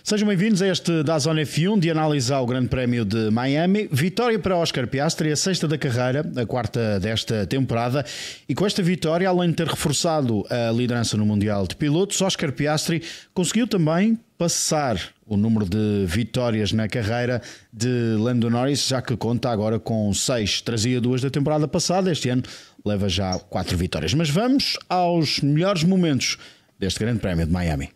Sejam bem-vindos a este DAZN F1 de analisar o Grande Prémio de Miami. Vitória para Oscar Piastri, a sexta da carreira, a quarta desta temporada. E com esta vitória, além de ter reforçado a liderança no Mundial de Pilotos, Oscar Piastri conseguiu também passar o número de vitórias na carreira de Lando Norris, já que conta agora com 6. Trazia 2 da temporada passada, este ano leva já 4 vitórias. Mas vamos aos melhores momentos deste Grande Prémio de Miami.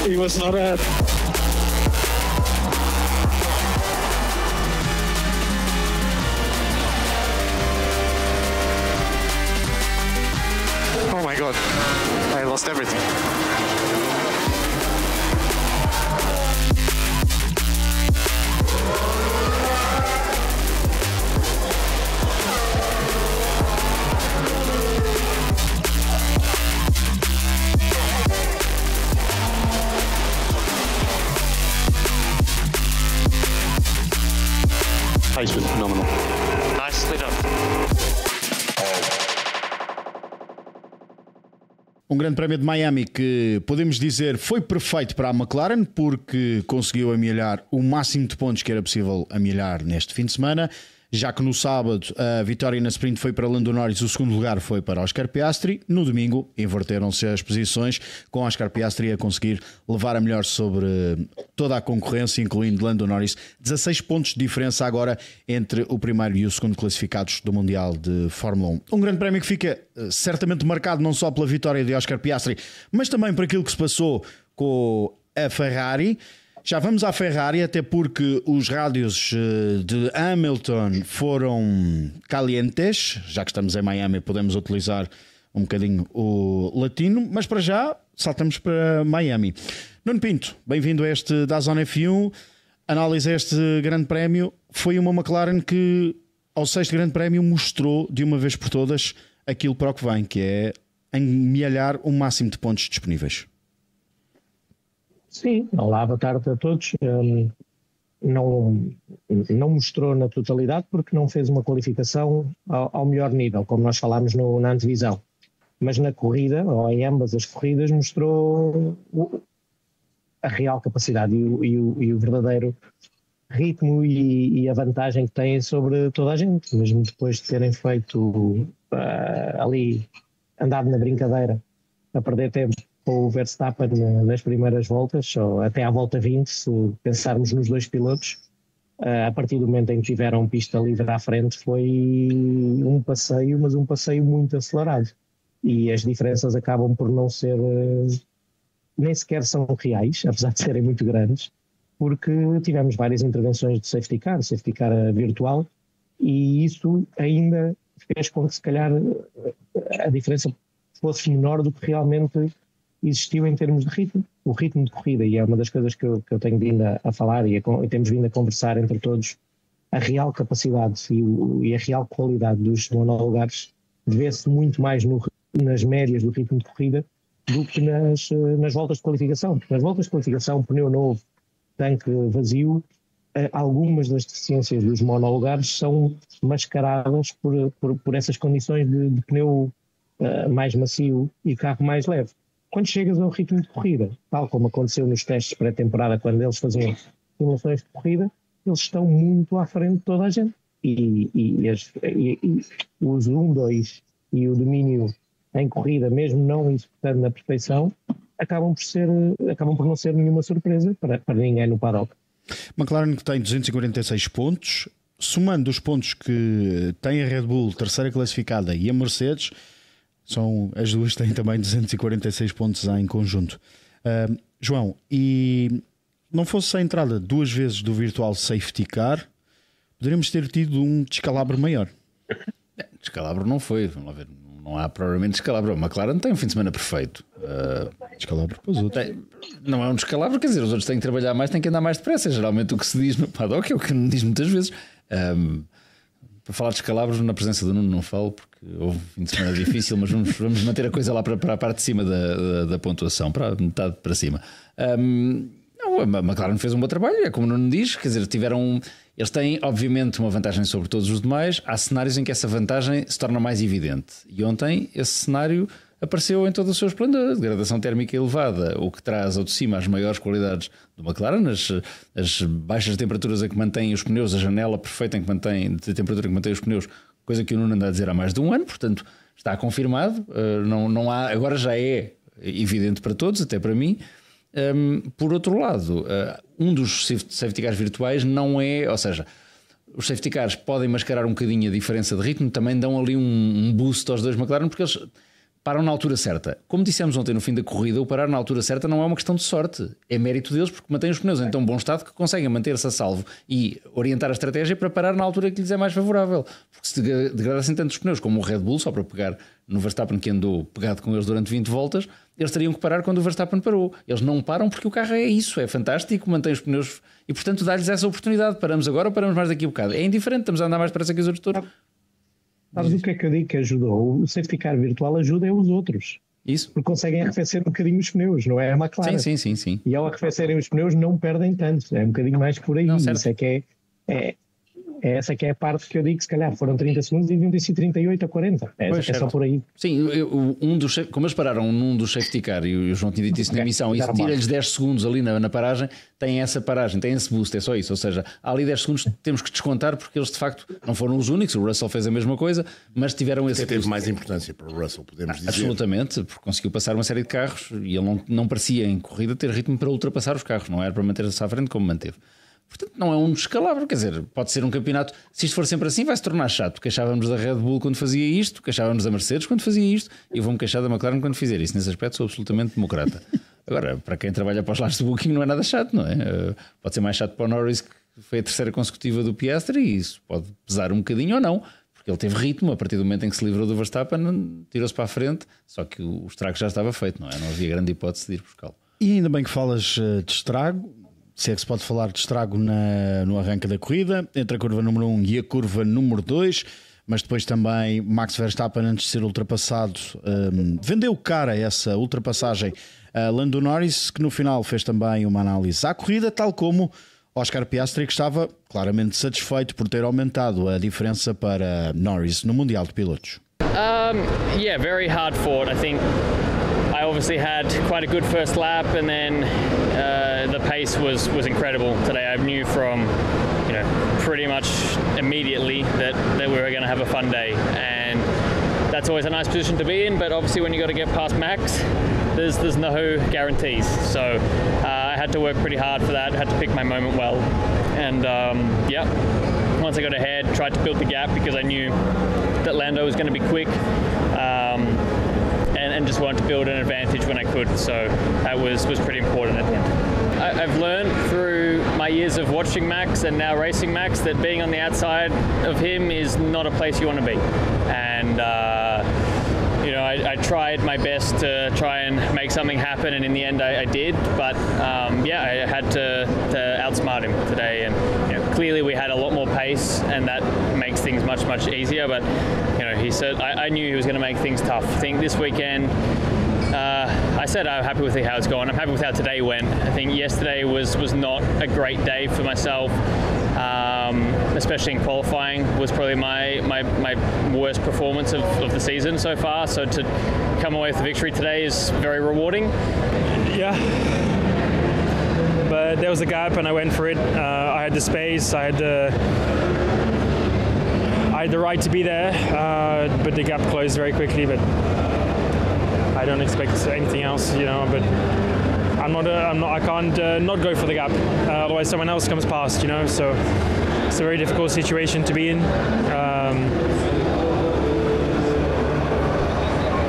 He was not a... Oh my god, I lost everything. Pace was phenomenal. Nicely done. Um Grande Prémio de Miami que podemos dizer foi perfeito para a McLaren, porque conseguiu amealhar o máximo de pontos que era possível amealhar neste fim de semana, já que no sábado a vitória na sprint foi para Lando Norris, o segundo lugar foi para Oscar Piastri. No domingo inverteram-se as posições, com Oscar Piastri a conseguir levar a melhor sobre toda a concorrência, incluindo Lando Norris. 16 pontos de diferença agora entre o primeiro e o segundo classificados do Mundial de Fórmula 1. Um Grande Prémio que fica certamente marcado não só pela vitória de Oscar Piastri, mas também por aquilo que se passou com a Ferrari. Já vamos à Ferrari, até porque os rádios de Hamilton foram calientes. Já que estamos em Miami, podemos utilizar um bocadinho o latino, mas para já saltamos para Miami. Nuno Pinto, bem-vindo a este DAZN F1. Análise a este Grande Prémio. Foi uma McLaren que, ao sexto Grande Prémio, mostrou de uma vez por todas aquilo para o que vem, que é amealhar o máximo de pontos disponíveis. Sim, olá, boa tarde a todos. Não mostrou na totalidade porque não fez uma qualificação ao melhor nível, como nós falámos na antevisão. Mas na corrida, ou em ambas as corridas, mostrou a real capacidade e o verdadeiro ritmo e a vantagem que tem sobre toda a gente, mesmo depois de terem feito ali, andado na brincadeira, a perder tempo com o Verstappen nas primeiras voltas, ou até à volta 20, se pensarmos nos dois pilotos. A partir do momento em que tiveram pista livre à frente foi um passeio, mas um passeio muito acelerado. E as diferenças acabam por não ser, nem sequer são reais, apesar de serem muito grandes, porque tivemos várias intervenções de safety car virtual, e isso ainda fez com que se calhar a diferença fosse menor do que realmente existiu em termos de ritmo, o ritmo de corrida, e é uma das coisas que eu tenho vindo a falar e temos vindo a conversar entre todos. A real capacidade e a real qualidade dos monolugares vê-se muito mais nas médias do ritmo de corrida do que nas voltas de qualificação. Nas voltas de qualificação, pneu novo, tanque vazio, algumas das deficiências dos monolugares são mascaradas por essas condições de pneu mais macio e carro mais leve. Quando chegas ao ritmo de corrida, tal como aconteceu nos testes pré-temporada, quando eles faziam simulações de corrida, eles estão muito à frente de toda a gente. E os 1, 2 e o domínio em corrida, mesmo não executando na perfeição, acabam por não ser nenhuma surpresa para ninguém no paddock. McLaren que tem 246 pontos, somando os pontos que tem a Red Bull, terceira classificada, e a Mercedes, as duas têm também 246 pontos em conjunto. João, e não fosse a entrada 2 vezes do virtual safety car, poderíamos ter tido um descalabro maior. Descalabro não foi, vamos lá ver. Não há provavelmente descalabro. A McLaren tem um fim de semana perfeito. Descalabro para os outros. Não é um descalabro, quer dizer, os outros têm que trabalhar mais, têm que andar mais depressa. Geralmente o que se diz no paddock é o que me diz muitas vezes. Para falar de descalabros, na presença do Nuno não falo, porque houve um fim de semana difícil, mas vamos manter a coisa lá para a parte de cima da pontuação, para a metade para cima. Não, a McLaren fez um bom trabalho, é como o Nuno diz, quer dizer, eles têm obviamente uma vantagem sobre todos os demais. Há cenários em que essa vantagem se torna mais evidente, e ontem esse cenário apareceu em todo o seu esplendor. Degradação térmica elevada, o que traz ao de cima as maiores qualidades do McLaren, as baixas temperaturas em que mantém os pneus, a janela perfeita de temperatura em que mantém os pneus, coisa que o Nuno anda a dizer há mais de um ano, portanto está confirmado. Não há, agora já é evidente para todos, até para mim. Por outro lado, um dos safety cars virtuais não é, ou seja, os safety cars podem mascarar um bocadinho a diferença de ritmo, também dão ali um boost aos dois McLaren, porque eles param na altura certa. Como dissemos ontem no fim da corrida, o parar na altura certa não é uma questão de sorte, é mérito deles, porque mantêm os pneus em tão bom estado que conseguem manter-se a salvo e orientar a estratégia para parar na altura que lhes é mais favorável. Porque se degradassem tanto os pneus como o Red Bull, só para pegar no Verstappen, que andou pegado com eles durante 20 voltas, eles teriam que parar quando o Verstappen parou. Eles não param porque o carro é isso, é fantástico, mantém os pneus e portanto dá-lhes essa oportunidade. Paramos agora ou paramos mais daqui a bocado? É indiferente, estamos a andar mais depressa que os outros todos. Sabes o que é que eu digo que ajudou? O safety car virtual ajuda os outros. Isso. Porque conseguem arrefecer um bocadinho os pneus, não é a McLaren? Sim. E ao arrefecerem os pneus não perdem tanto, é um bocadinho mais por aí. Não, isso é que essa que é a parte que eu digo, se calhar foram 30 segundos e deviam ter sido 38 a 40. É só por aí. Sim, como eles pararam num dos safety car, e o João tinha dito isso na emissão, e tira-lhes 10 segundos ali na paragem, tem essa paragem, tem esse boost, é só isso. Ou seja, há ali 10 segundos que temos que descontar, porque eles de facto não foram os únicos. O Russell fez a mesma coisa, mas tiveram esse. Teve mais importância para o Russell, podemos dizer. Absolutamente, porque conseguiu passar uma série de carros e ele não parecia em corrida ter ritmo para ultrapassar os carros, não era para manter-se à frente como manteve. Portanto, não é um descalabro, quer dizer, pode ser um campeonato. Se isto for sempre assim, vai se tornar chato. Queixávamos da Red Bull quando fazia isto, queixávamos da Mercedes quando fazia isto, e eu vou-me queixar da McLaren quando fizer isso. Nesse aspecto, sou absolutamente democrata. Agora, para quem trabalha para os lados do Booking, não é nada chato, não é? Pode ser mais chato para o Norris, que foi a terceira consecutiva do Piastri, e isso pode pesar um bocadinho ou não, porque ele teve ritmo. A partir do momento em que se livrou do Verstappen, tirou-se para a frente, só que o estrago já estava feito, não é? Não havia grande hipótese de ir buscá-lo. E ainda bem que falas de estrago. Se é que se pode falar de estrago no arranque da corrida, entre a curva número 1 e a curva número 2, mas depois também Max Verstappen, antes de ser ultrapassado, vendeu cara essa ultrapassagem a Lando Norris, que no final fez também uma análise à corrida, tal como Oscar Piastri, que estava claramente satisfeito por ter aumentado a diferença para Norris no Mundial de Pilotos. Yeah, very hard fought. I think I obviously had quite a good first lap, and then the pace was incredible today. I knew from pretty much immediately that we were going to have a fun day, and that's always a nice position to be in. But obviously, when you got to get past Max, there's no guarantees. So I had to work pretty hard for that. I had to pick my moment well, and once I got ahead, tried to build the gap because I knew that Lando was going to be quick. And just wanted to build an advantage when I could, so that was pretty important at the end. I've learned through my years of watching Max and now racing Max that being on the outside of him is not a place you want to be, and I tried my best to try and make something happen, and in the end I did, but I had to outsmart him today, and clearly we had a lot more pace, and that makes things much easier, but he said I knew he was going to make things tough. I think this weekend I said I'm happy with how it's gone. I'm happy with how today went. I think yesterday was not a great day for myself, especially in qualifying. Was probably my worst performance of the season so far. So to come away with the victory today is very rewarding. Yeah, but there was a gap and I went for it. I had the space, I had the right to be there, but the gap closed very quickly. But I don't expect anything else, But I can't not go for the gap. Otherwise, someone else comes past, So it's a very difficult situation to be in.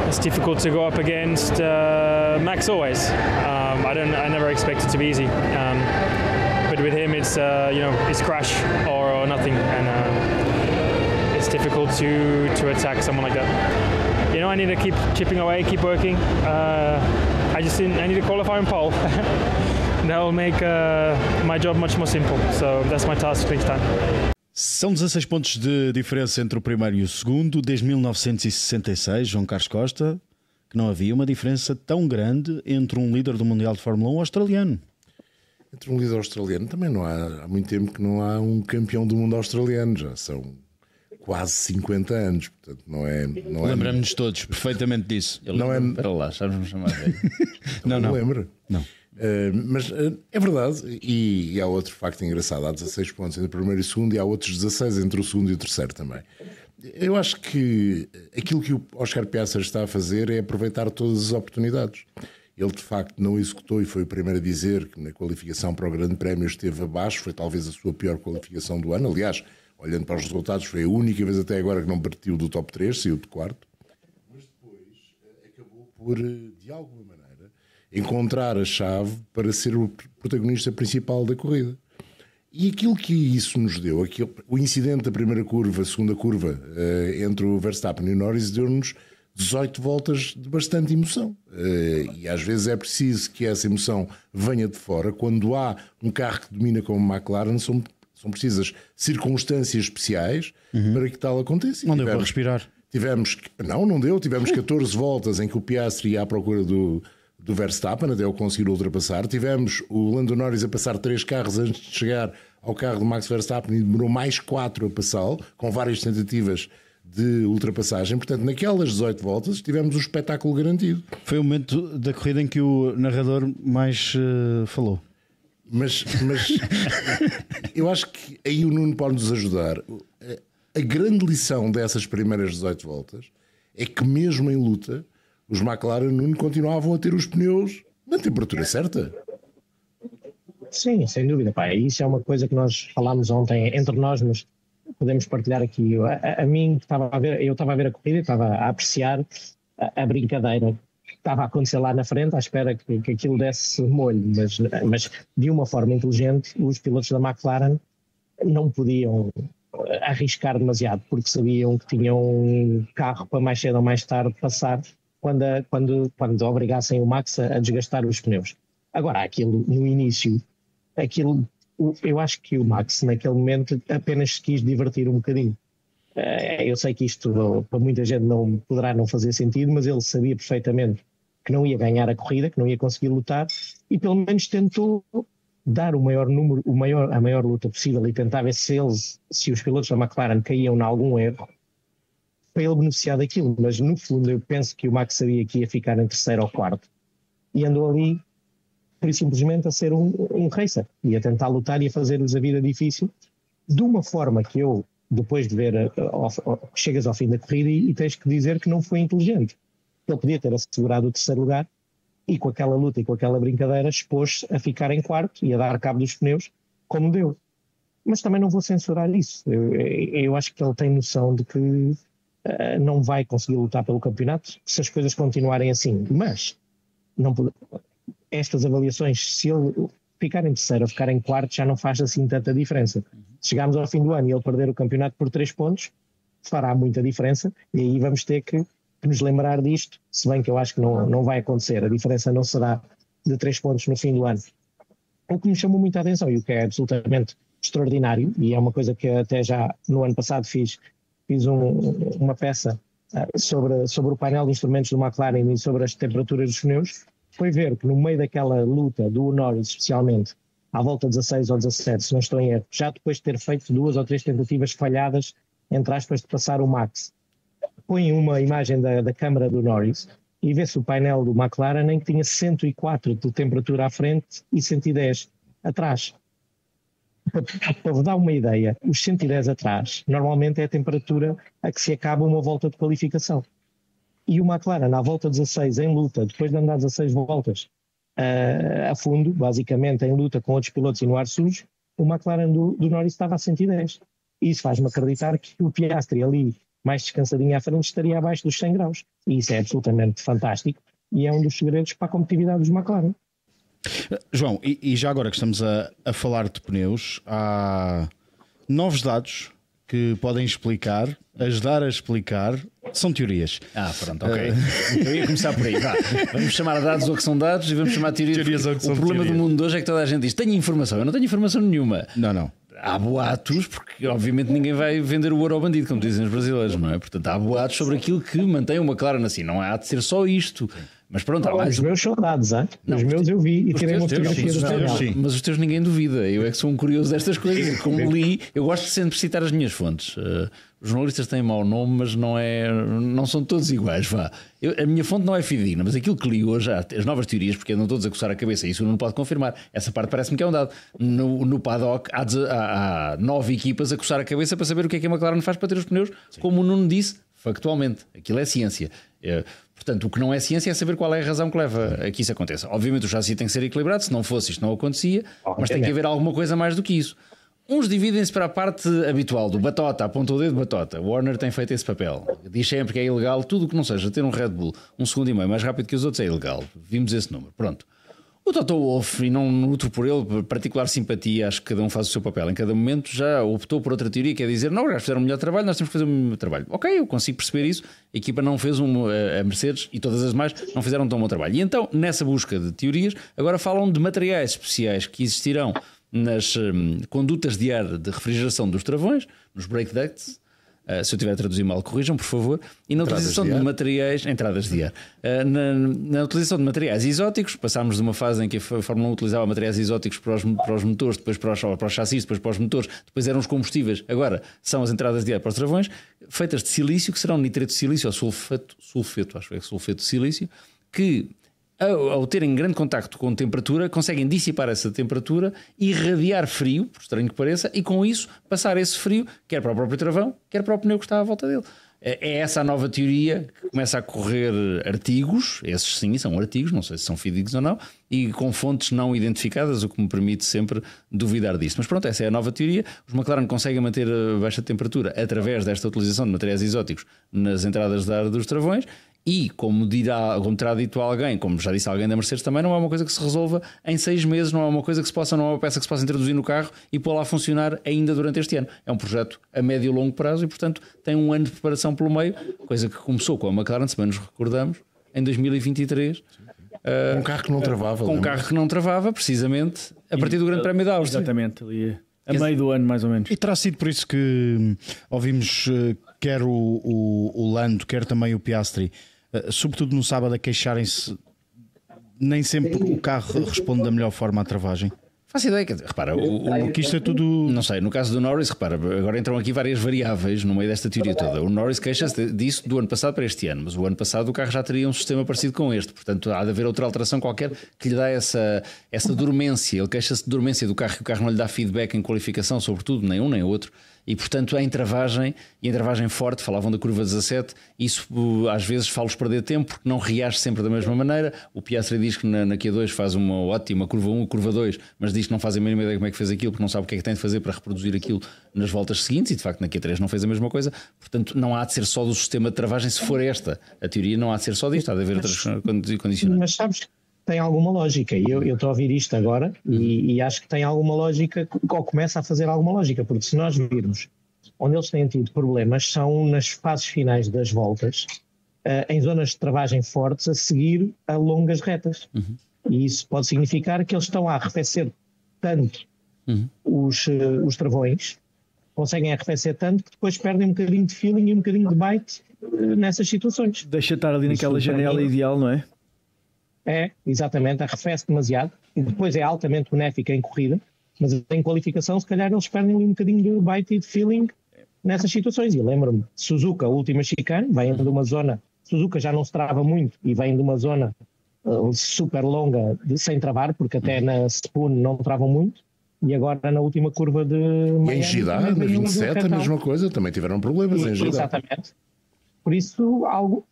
It's difficult to go up against Max always. I never expect it to be easy. but with him it's it's crash or nothing, and it's difficult to attack someone like that. I need to keep chipping away, keep working. I need to qualify in pole. That will make my job much more simple. So that's my task next time. São 16 pontos de diferença entre o primeiro e o segundo. Desde 1966, João Carlos Costa, que não havia uma diferença tão grande entre um líder do Mundial de Fórmula 1 australiano. Entre um líder australiano também não há muito tempo que não há um campeão do mundo australiano, já são quase 50 anos, portanto não é. Lembramos-nos todos perfeitamente disso. Espera lá, sabes-me chamar velho. Não lembra? Não. Mas é verdade, e há outro facto engraçado: há 16 pontos entre o primeiro e o segundo, e há outros 16 entre o segundo e o terceiro também. Eu acho que aquilo que o Oscar Piastri está a fazer é aproveitar todas as oportunidades. Ele de facto não executou e foi o primeiro a dizer que na qualificação para o Grande Prémio esteve abaixo, foi talvez a sua pior qualificação do ano. Aliás, olhando para os resultados, foi a única vez até agora que não partiu do top 3, saiu de quarto. Mas depois acabou por, de alguma maneira, encontrar a chave para ser o protagonista principal da corrida. E aquilo que isso nos deu, o incidente da primeira curva, segunda curva, entre o Verstappen e o Norris, deu-nos 18 voltas de bastante emoção. E às vezes é preciso que essa emoção venha de fora. Quando há um carro que domina como a McLaren, são precisas circunstâncias especiais para que tal aconteça. Não deu para respirar. Não deu. Tivemos 14 voltas em que o Piastri ia à procura do Verstappen até o conseguir ultrapassar. Tivemos o Lando Norris a passar 3 carros antes de chegar ao carro de Max Verstappen e demorou mais 4 a passá-lo, com várias tentativas de ultrapassagem. Portanto, naquelas 18 voltas tivemos o espetáculo garantido. Foi o momento da corrida em que o narrador mais falou. Mas eu acho que aí o Nuno pode nos ajudar. A grande lição dessas primeiras 18 voltas é que mesmo em luta os McLaren, Nuno, continuavam a ter os pneus na temperatura certa. Sim, sem dúvida. Isso é uma coisa que nós falámos ontem entre nós, mas podemos partilhar aqui. A mim, eu estava a ver a corrida, estava a apreciar a brincadeira que estava a acontecer lá na frente, à espera que aquilo desse molho, mas de uma forma inteligente, os pilotos da McLaren não podiam arriscar demasiado, porque sabiam que tinham um carro para mais cedo ou mais tarde passar quando obrigassem o Max a desgastar os pneus. Agora, aquilo no início, eu acho que o Max naquele momento apenas se quis divertir um bocadinho. Eu sei que isto para muita gente poderá não fazer sentido, mas ele sabia perfeitamente que não ia ganhar a corrida, que não ia conseguir lutar, e pelo menos tentou dar a maior luta possível e tentar ver se os pilotos da McLaren caíam em algum erro para ele beneficiar daquilo. Mas no fundo eu penso que o Max sabia que ia ficar em terceiro ou quarto e andou ali por simplesmente a ser um racer e a tentar lutar e a fazer-lhes a vida difícil de uma forma que eu, depois de ver, chegas ao fim da corrida e tens que dizer que não foi inteligente. Ele podia ter assegurado o terceiro lugar e com aquela luta e com aquela brincadeira expôs-se a ficar em quarto e a dar cabo dos pneus como deu. Mas também não vou censurar isso. Eu acho que ele tem noção de que não vai conseguir lutar pelo campeonato se as coisas continuarem assim. Mas estas avaliações, se ele ficar em terceiro ou ficar em quarto, já não faz assim tanta diferença. Se chegarmos ao fim do ano e ele perder o campeonato por 3 pontos, fará muita diferença e aí vamos ter que nos lembrar disto, se bem que eu acho que não vai acontecer. A diferença não será de 3 pontos no fim do ano. O que me chamou muita atenção e o que é absolutamente extraordinário, e é uma coisa que até já no ano passado fiz uma peça sobre o painel de instrumentos do McLaren e sobre as temperaturas dos pneus, foi ver que no meio daquela luta do Norris especialmente, à volta 16 ou 17, se não estou em erro, já depois de ter feito 2 ou 3 tentativas falhadas, entre aspas, de passar o Max, põe uma imagem da câmara do Norris e vê-se o painel do McLaren em que tinha 104 de temperatura à frente e 110 atrás. Para dar uma ideia, os 110 atrás normalmente é a temperatura a que se acaba uma volta de qualificação. E o McLaren, à volta 16, em luta, depois de andar 16 voltas a fundo, basicamente em luta com outros pilotos e no ar sujo, o McLaren do Norris estava a 110. E isso faz-me acreditar que o Piastri ali, mais descansadinho à frente, estaria abaixo dos 100 graus. E isso é absolutamente fantástico e é um dos segredos para a competitividade dos McLaren. João, e já agora que estamos a falar de pneus, há novos dados que podem ajudar a explicar, são teorias. Pronto, ok. Eu ia começar por aí. Vamos chamar dados ao que são dados e vamos chamar teorias ao que são. O problema do mundo de hoje é que toda a gente diz: tenho informação. Eu não tenho informação nenhuma. Não. Há boatos, porque obviamente ninguém vai vender o ouro ao bandido, como dizem os brasileiros, não é? Portanto, há boatos sobre aquilo que mantém uma McLaren assim. Não há de ser só isto. Mas pronto, há mais. Os meus são dados, hein? Os meus eu vi e tirei uma fotografia do canal. Mas os teus ninguém duvida. Eu é que sou um curioso destas coisas. Como li, eu gosto de sempre citar as minhas fontes. Os jornalistas têm mau nome, mas não são todos iguais. Vá. A minha fonte não é fidedigna, mas aquilo que li hoje, as novas teorias, porque andam todos a coçar a cabeça, isso não pode confirmar. Essa parte parece-me que é um dado. No paddock há 9 equipas a coçar a cabeça para saber o que é que a McLaren faz para ter os pneus, como o Nuno disse, factualmente. Aquilo é ciência. Portanto, o que não é ciência é saber qual é a razão que leva a que isso aconteça. Obviamente o chassi tem que ser equilibrado, se não fosse isto não acontecia, mas tem que haver alguma coisa mais do que isso. Uns dividem-se para a parte habitual do batota, aponta o dedo batota. O Warner tem feito esse papel. Diz sempre que é ilegal, tudo o que não seja ter um Red Bull 1,5 segundo mais rápido que os outros é ilegal. Vimos esse número, pronto. O Toto Wolff, e não nutro por ele particular simpatia, acho que cada um faz o seu papel em cada momento, já optou por outra teoria que é dizer: não, já fizeram o melhor trabalho, nós temos que fazer o melhor trabalho. Ok, eu consigo perceber isso. A equipa não fez a Mercedes e todas as demais não fizeram tão bom trabalho. E então, nessa busca de teorias, agora falam de materiais especiais que existirão nas condutas de ar de refrigeração dos travões, nos brake ducts. Se eu estiver a traduzir mal, corrijam, por favor. E na utilização de materiais, entradas de ar, na utilização de materiais exóticos, passámos de uma fase em que a Fórmula 1 utilizava materiais exóticos para os motores, depois para os chassis, depois para os motores, depois eram os combustíveis, agora são as entradas de ar para os travões, feitas de silício, que serão nitreto de silício ou sulfeto, acho que é sulfeto de silício, que ao terem grande contacto com temperatura, conseguem dissipar essa temperatura, irradiar frio, por estranho que pareça, e com isso passar esse frio, quer para o próprio travão, quer para o pneu que está à volta dele. É essa a nova teoria que começa a correr artigos, esses sim são artigos, não sei se são fidedignos ou não, e com fontes não identificadas, o que me permite sempre duvidar disso. Mas pronto, essa é a nova teoria. Os McLaren conseguem manter a baixa temperatura através desta utilização de materiais exóticos nas entradas de ar dos travões. E, como terá dito alguém, como já disse alguém da Mercedes também, não é uma coisa que se resolva em 6 meses, não é uma coisa que não é uma peça que se possa introduzir no carro e pô-la a funcionar ainda durante este ano. É um projeto a médio e longo prazo e, portanto, tem um ano de preparação pelo meio, coisa que começou com a McLaren, se bem nos recordamos, em 2023. Um carro que não travava. Com um carro que não travava, precisamente, a partir do Grande Prémio da Áustria. Exatamente, ali a meio do ano, mais ou menos. E terá sido por isso que ouvimos quer o Lando, quer também o Piastri, sobretudo no sábado, a queixarem-se. Nem sempre o carro responde da melhor forma à travagem. Faço ideia, repara, porque isto é tudo. Não sei, no caso do Norris, repara, agora entram aqui várias variáveis no meio desta teoria toda. O Norris queixa-se disso do ano passado para este ano, mas o ano passado o carro já teria um sistema parecido com este, portanto há de haver outra alteração qualquer que lhe dá essa dormência. Ele queixa-se de dormência do carro, que o carro não lhe dá feedback em qualificação, sobretudo, nem um nem outro. E portanto em travagem, e em travagem forte, falavam da curva 17, isso às vezes faz-los perder tempo porque não reage sempre da mesma maneira. O Piastri diz que na Q2 faz uma ótima curva 1 e curva 2, mas diz que não faz a mínima ideia como é que fez aquilo, porque não sabe o que é que tem de fazer para reproduzir aquilo nas voltas seguintes, e de facto na Q3 não fez a mesma coisa. Portanto não há de ser só do sistema de travagem, se for esta a teoria, não há de ser só disto, há de haver outras condicionantes. Mas sabes que tem alguma lógica, e eu estou a ouvir isto agora e acho que tem alguma lógica, ou começa a fazer alguma lógica, porque se nós virmos onde eles têm tido problemas são nas fases finais das voltas, em zonas de travagem fortes, a seguir a longas retas. E isso pode significar que eles estão a arrefecer tanto os travões, conseguem arrefecer tanto que depois perdem um bocadinho de feeling e um bocadinho de bite nessas situações. Deixa estar ali naquela janela ideal, não é? É, exatamente, arrefece demasiado e depois é altamente benéfica em corrida, mas em qualificação se calhar eles perdem ali um bocadinho de bite e de feeling nessas situações. E lembro-me, Suzuka, a última chicane, vem de uma zona, Suzuka já não se trava muito e vem de uma zona super longa sem travar, porque até na Spoon não travam muito, e agora na última curva de Miami, e em Jeddah, na 27 a mesma coisa, também tiveram problemas em Jeddah. Exatamente. Por isso algo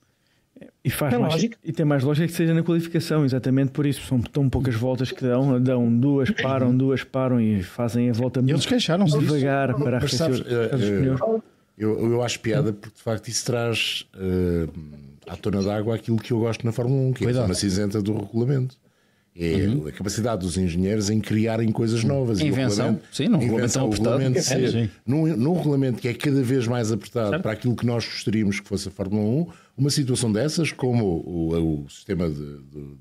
e tem mais lógica que seja na qualificação, exatamente por isso. São tão poucas voltas que dão duas param e fazem a volta muito devagar para arrefecer os pneus. Eu acho piada porque de facto isso traz à tona d'água aquilo que eu gosto na Fórmula 1, que é a zona cinzenta do regulamento. É a capacidade dos engenheiros em criarem coisas novas. Invenção, num regulamento apertado. Num regulamento que é cada vez mais apertado para aquilo que nós gostaríamos que fosse a Fórmula 1, uma situação dessas, como o sistema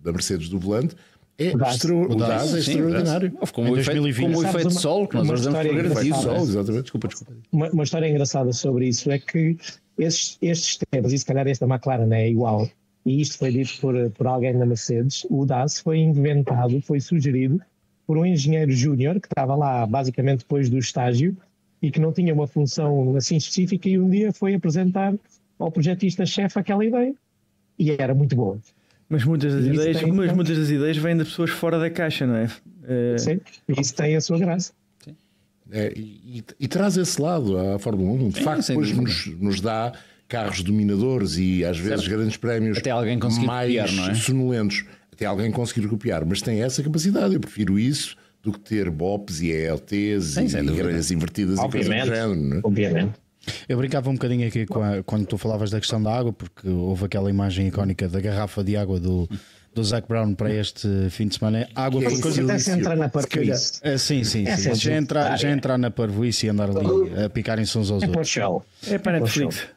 da Mercedes do volante, é extraordinário. Como o efeito de sol, que nós hoje damos por garantido. Exatamente. Desculpa. Uma história engraçada sobre isso é que estes sistemas, e se calhar esta McLaren é igual, e isto foi dito por alguém da Mercedes, o DAS foi inventado, foi sugerido por um engenheiro júnior que estava lá basicamente depois do estágio e que não tinha uma função assim específica, e um dia foi apresentar ao projetista-chefe aquela ideia e era muito boa. Mas muitas das ideias vêm de pessoas fora da caixa, não é? Sim, isso tem a sua graça. E traz esse lado à Fórmula 1. De facto, depois nos dá carros dominadores e às vezes grandes prémios até alguém conseguir mais copiar, não é? sonolentos, até alguém conseguir copiar, mas tem essa capacidade. Eu prefiro isso do que ter BOPs e ELTs e grelhas invertidas e coisas do género, não é? Obviamente. Eu brincava um bocadinho aqui quando tu falavas da questão da água, porque houve aquela imagem icónica da garrafa de água do Zac Brown para este fim de semana. Água foi coisa de se entrar na parvoíce. Sim. Já entrar na parvoíce e andar ali a picarem-se uns aos outros. É para Netflix.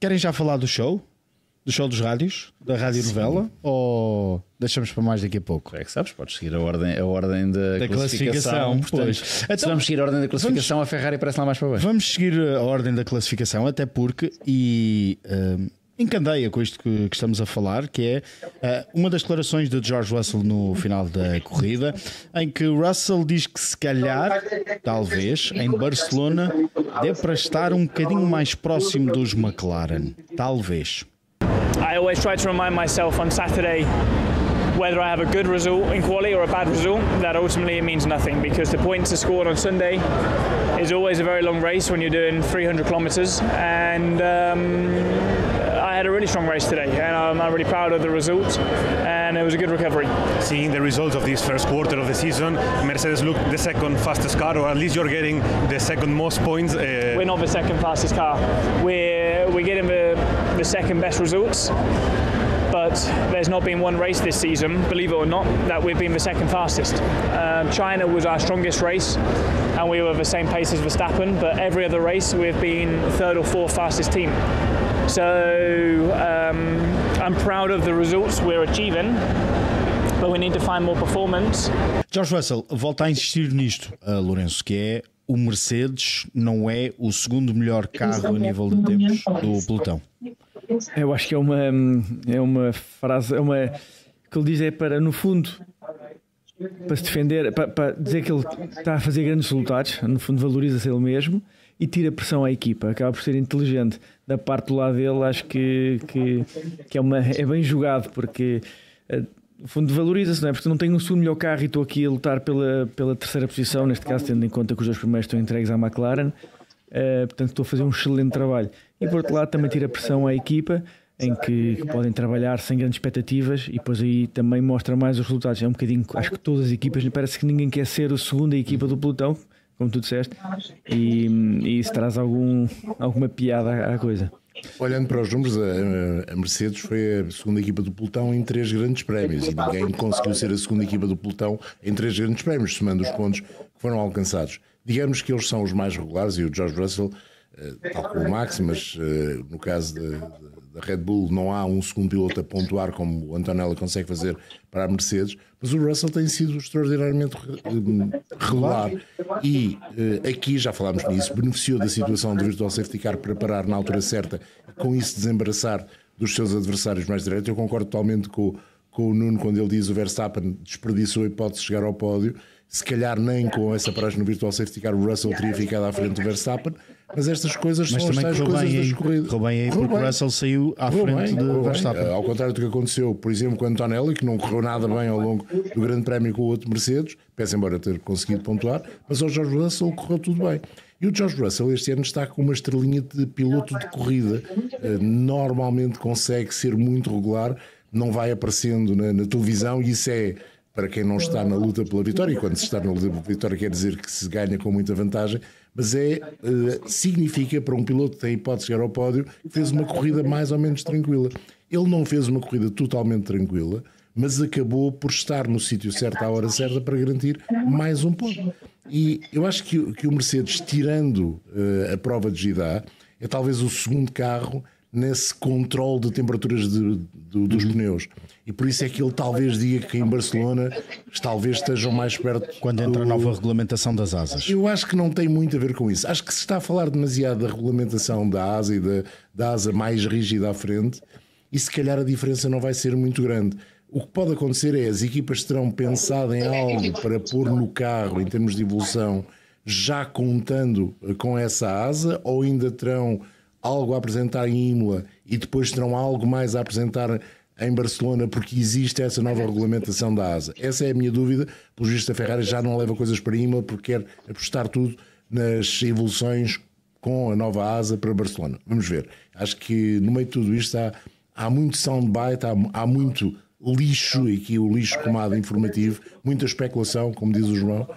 Querem já falar do show? Do show dos rádios? Da rádio novela? Ou deixamos para mais daqui a pouco? É que sabes, podes seguir a ordem da classificação. Portanto, se vamos seguir a ordem da classificação, a Ferrari parece lá mais para baixo. Vamos seguir a ordem da classificação, até porque encandeia com isto que estamos a falar, que é uma das declarações de George Russell no final da corrida, em que Russell diz que se calhar, talvez, em Barcelona dê para estar um bocadinho mais próximo dos McLaren. Talvez. I always try to remind myself on Saturday whether I have a good result in quali or a bad result, that ultimately it means nothing, because the points are scored on Sunday is always a very long race when you're doing 300 kilometers, and I had a really strong race today, and I'm really proud of the results, and it was a good recovery. Seeing the results of this first quarter of the season, Mercedes looked the second fastest car, or at least you're getting the second most points. We're not the second fastest car. We're getting the second best results. But there's not been one race this season, believe it or not, that we've been the second fastest. China was our strongest race, and we were the same pace as Verstappen, but every other race we've been third or fourth fastest team. So I'm proud of the results we're achieving, but we need to find more performance. George Russell volta a insistir nisto, Lourenço, que é o Mercedes não é o segundo melhor carro a nível de tempos do pelotão. Eu acho que é uma frase, que ele diz é para, no fundo, para se defender, para dizer que ele está a fazer grandes resultados, no fundo valoriza-se ele mesmo e tira pressão à equipa, acaba por ser inteligente da parte do lado dele. Acho que é bem jogado, porque no fundo valoriza-se, não é? Porque não tenho um segundo melhor carro e estou aqui a lutar pela terceira posição, neste caso tendo em conta que os dois primeiros estão entregues à McLaren. Portanto estou a fazer um excelente trabalho, e por outro lado também tira pressão à equipa, em que podem trabalhar sem grandes expectativas, e depois aí também mostra mais os resultados. É um bocadinho, acho que todas as equipas, parece que ninguém quer ser a segunda equipa do pelotão, como tu disseste, e isso traz alguma piada à coisa. Olhando para os números, a Mercedes foi a segunda equipa do pelotão em 3 grandes prémios, e ninguém conseguiu ser a segunda equipa do pelotão em 3 grandes prémios, somando os pontos que foram alcançados. Digamos que eles são os mais regulares, e o George Russell, tal como o Max, mas no caso da Red Bull não há um segundo piloto a pontuar como o Antonella consegue fazer para a Mercedes, mas o Russell tem sido extraordinariamente regular, e aqui já falámos nisso, beneficiou da situação do Virtual Safety Car para parar na altura certa, com isso desembaraçar dos seus adversários mais diretos. Eu concordo totalmente com o Nuno quando ele diz que o Verstappen desperdiçou a hipótese de chegar ao pódio. Se calhar nem com essa paragem no Virtual Safety Car o Russell teria ficado à frente do Verstappen, mas estas coisas são as tais coisas das corridas. Correu bem aí porque o Russell saiu à frente do Verstappen. Ao contrário do que aconteceu, por exemplo, com o Antonelli, que não correu nada bem ao longo do Grande Prémio com o outro Mercedes, pese embora ter conseguido pontuar, mas ao George Russell correu tudo bem. E o George Russell este ano está com uma estrelinha de piloto de corrida, normalmente consegue ser muito regular, não vai aparecendo na televisão, e isso é, para quem não está na luta pela vitória, e quando se está na luta pela vitória quer dizer que se ganha com muita vantagem, mas significa para um piloto que tem hipótese de chegar ao pódio que fez uma corrida mais ou menos tranquila. Ele não fez uma corrida totalmente tranquila, mas acabou por estar no sítio certo à hora certa para garantir mais um ponto. E eu acho que o Mercedes, tirando a prova de Jeddah, é talvez o segundo carro nesse controle de temperaturas dos pneus. E por isso é que ele talvez diga que em Barcelona talvez estejam mais perto. Quando entra a nova regulamentação das asas. Eu acho que não tem muito a ver com isso. Acho que se está a falar demasiado da regulamentação da asa e da asa mais rígida à frente, e se calhar a diferença não vai ser muito grande. O que pode acontecer é as equipas terão pensado em algo para pôr no carro em termos de evolução, já contando com essa asa, ou ainda terão algo a apresentar em Imola e depois terão algo mais a apresentar em Barcelona, porque existe essa nova regulamentação da asa.Essa é a minha dúvida. Pelo visto, a Ferrari já não leva coisas para Imola porque quer apostar tudo nas evoluções com a nova asa para Barcelona. Vamos ver. Acho que no meio de tudo isto há muito soundbite, há muito lixo, e aqui o lixo comado informativo, muita especulação, como diz o João,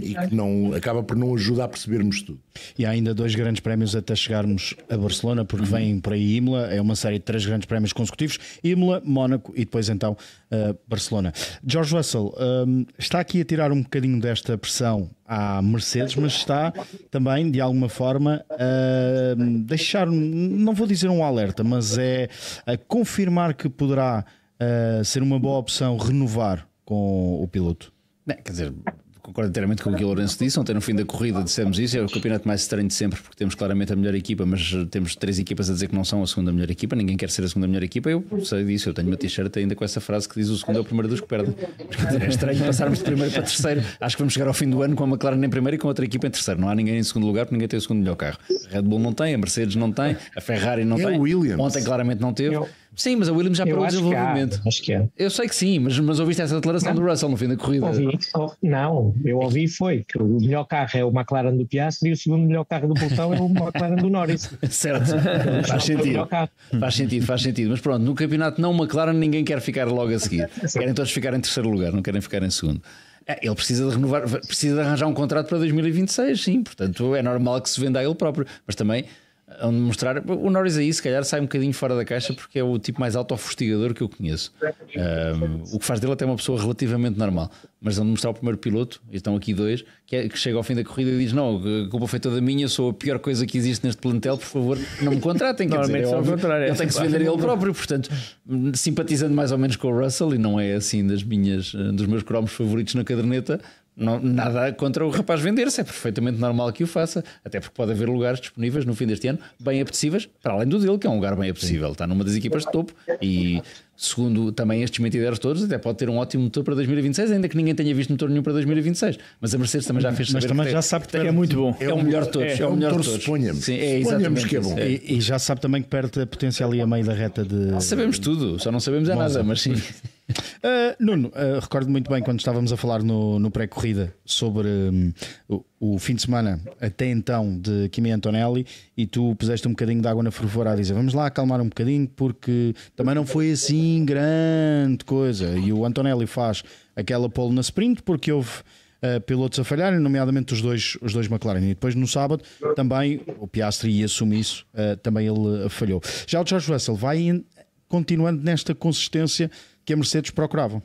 e que não, acaba por não ajudar a percebermos tudo. E há ainda 2 grandes prémios até chegarmos a Barcelona, porque vem por aí Imola, é uma série de 3 grandes prémios consecutivos: Imola, Mónaco e depois então Barcelona. George Russell está aqui a tirar um bocadinho desta pressão à Mercedes, mas está também de alguma forma a deixar, não vou dizer um alerta, mas é a confirmar que poderá ser uma boa opção renovar com o piloto. Quer dizer, concordo inteiramente com o que o Lourenço disse. Ontem no fim da corrida dissemos isso. É o campeonato mais estranho de sempre, porque temos claramente a melhor equipa, mas temos 3 equipas a dizer que não são a segunda melhor equipa. Ninguém quer ser a segunda melhor equipa. Eu sei disso, eu tenho uma t-shirt ainda com essa frase que diz: o segundo é o primeiro dos que perdem. É estranho passarmos de primeiro para terceiro. Acho que vamos chegar ao fim do ano com a McLaren em primeiro e com outra equipa em terceiro. Não há ninguém em segundo lugar, porque ninguém tem o segundo melhor carro. A Red Bull não tem, a Mercedes não tem, a Ferrari não tem. Williams. Ontem claramente não teve. Sim, mas a Williams já parou o desenvolvimento. Acho que é. Eu sei que sim, mas ouviste essa declaração do Russell no fim da corrida? Eu ouvi foi que o melhor carro é o McLaren do Piastri e o segundo melhor carro do pelotão é o McLaren do Norris. Certo, faz sentido. Mas pronto, no campeonato não McLaren ninguém quer ficar logo a seguir. Querem todos ficar em terceiro lugar, não querem ficar em segundo. Ele precisa de renovar, precisa de arranjar um contrato para 2026, sim, portanto é normal que se venda a ele próprio, mas também onde mostrar. O Norris aí se calhar sai um bocadinho fora da caixa, porque é o tipo mais autofustigador que eu conheço. O que faz dele até uma pessoa relativamente normal, mas onde mostrar o primeiro piloto, e estão aqui 2 que chega ao fim da corrida e diz: não, a culpa foi toda minha, sou a pior coisa que existe neste plantel, por favor não me contratem. Quer dizer, ele tem que se vender ele próprio, portanto simpatizando mais ou menos com o Russell, e não é assim dos meus cromos favoritos na caderneta. Não, nada contra o rapaz vender-se, é perfeitamente normal que o faça, até porque pode haver lugares disponíveis no fim deste ano bem apetecíveis, para além do dele, que é um lugar bem apetecível. Está numa das equipas de topo e, segundo também estes mentideiros todos, até pode ter um ótimo motor para 2026, ainda que ninguém tenha visto motor nenhum para 2026. Mas a Mercedes também já fez saber, mas também já sabe que é muito bom. É o melhor de todos. É o melhor de todos. Suponhamos que é bom. E já sabe também que perde a potência ali a meio da reta de. Sabemos tudo, só não sabemos nada, mas sim. Nuno, recordo muito bem quando estávamos a falar no pré-corrida sobre o fim de semana até então de Kimi Antonelli, e tu puseste um bocadinho de água na fervura a dizer: vamos lá acalmar um bocadinho, porque também não foi assim grande coisa. E o Antonelli faz aquela pole na sprint porque houve pilotos a falharem, nomeadamente os dois McLaren, e depois no sábado também o Piastri, e assume isso, também ele falhou. Já o George Russell vai continuando nesta consistência que a Mercedes procurava.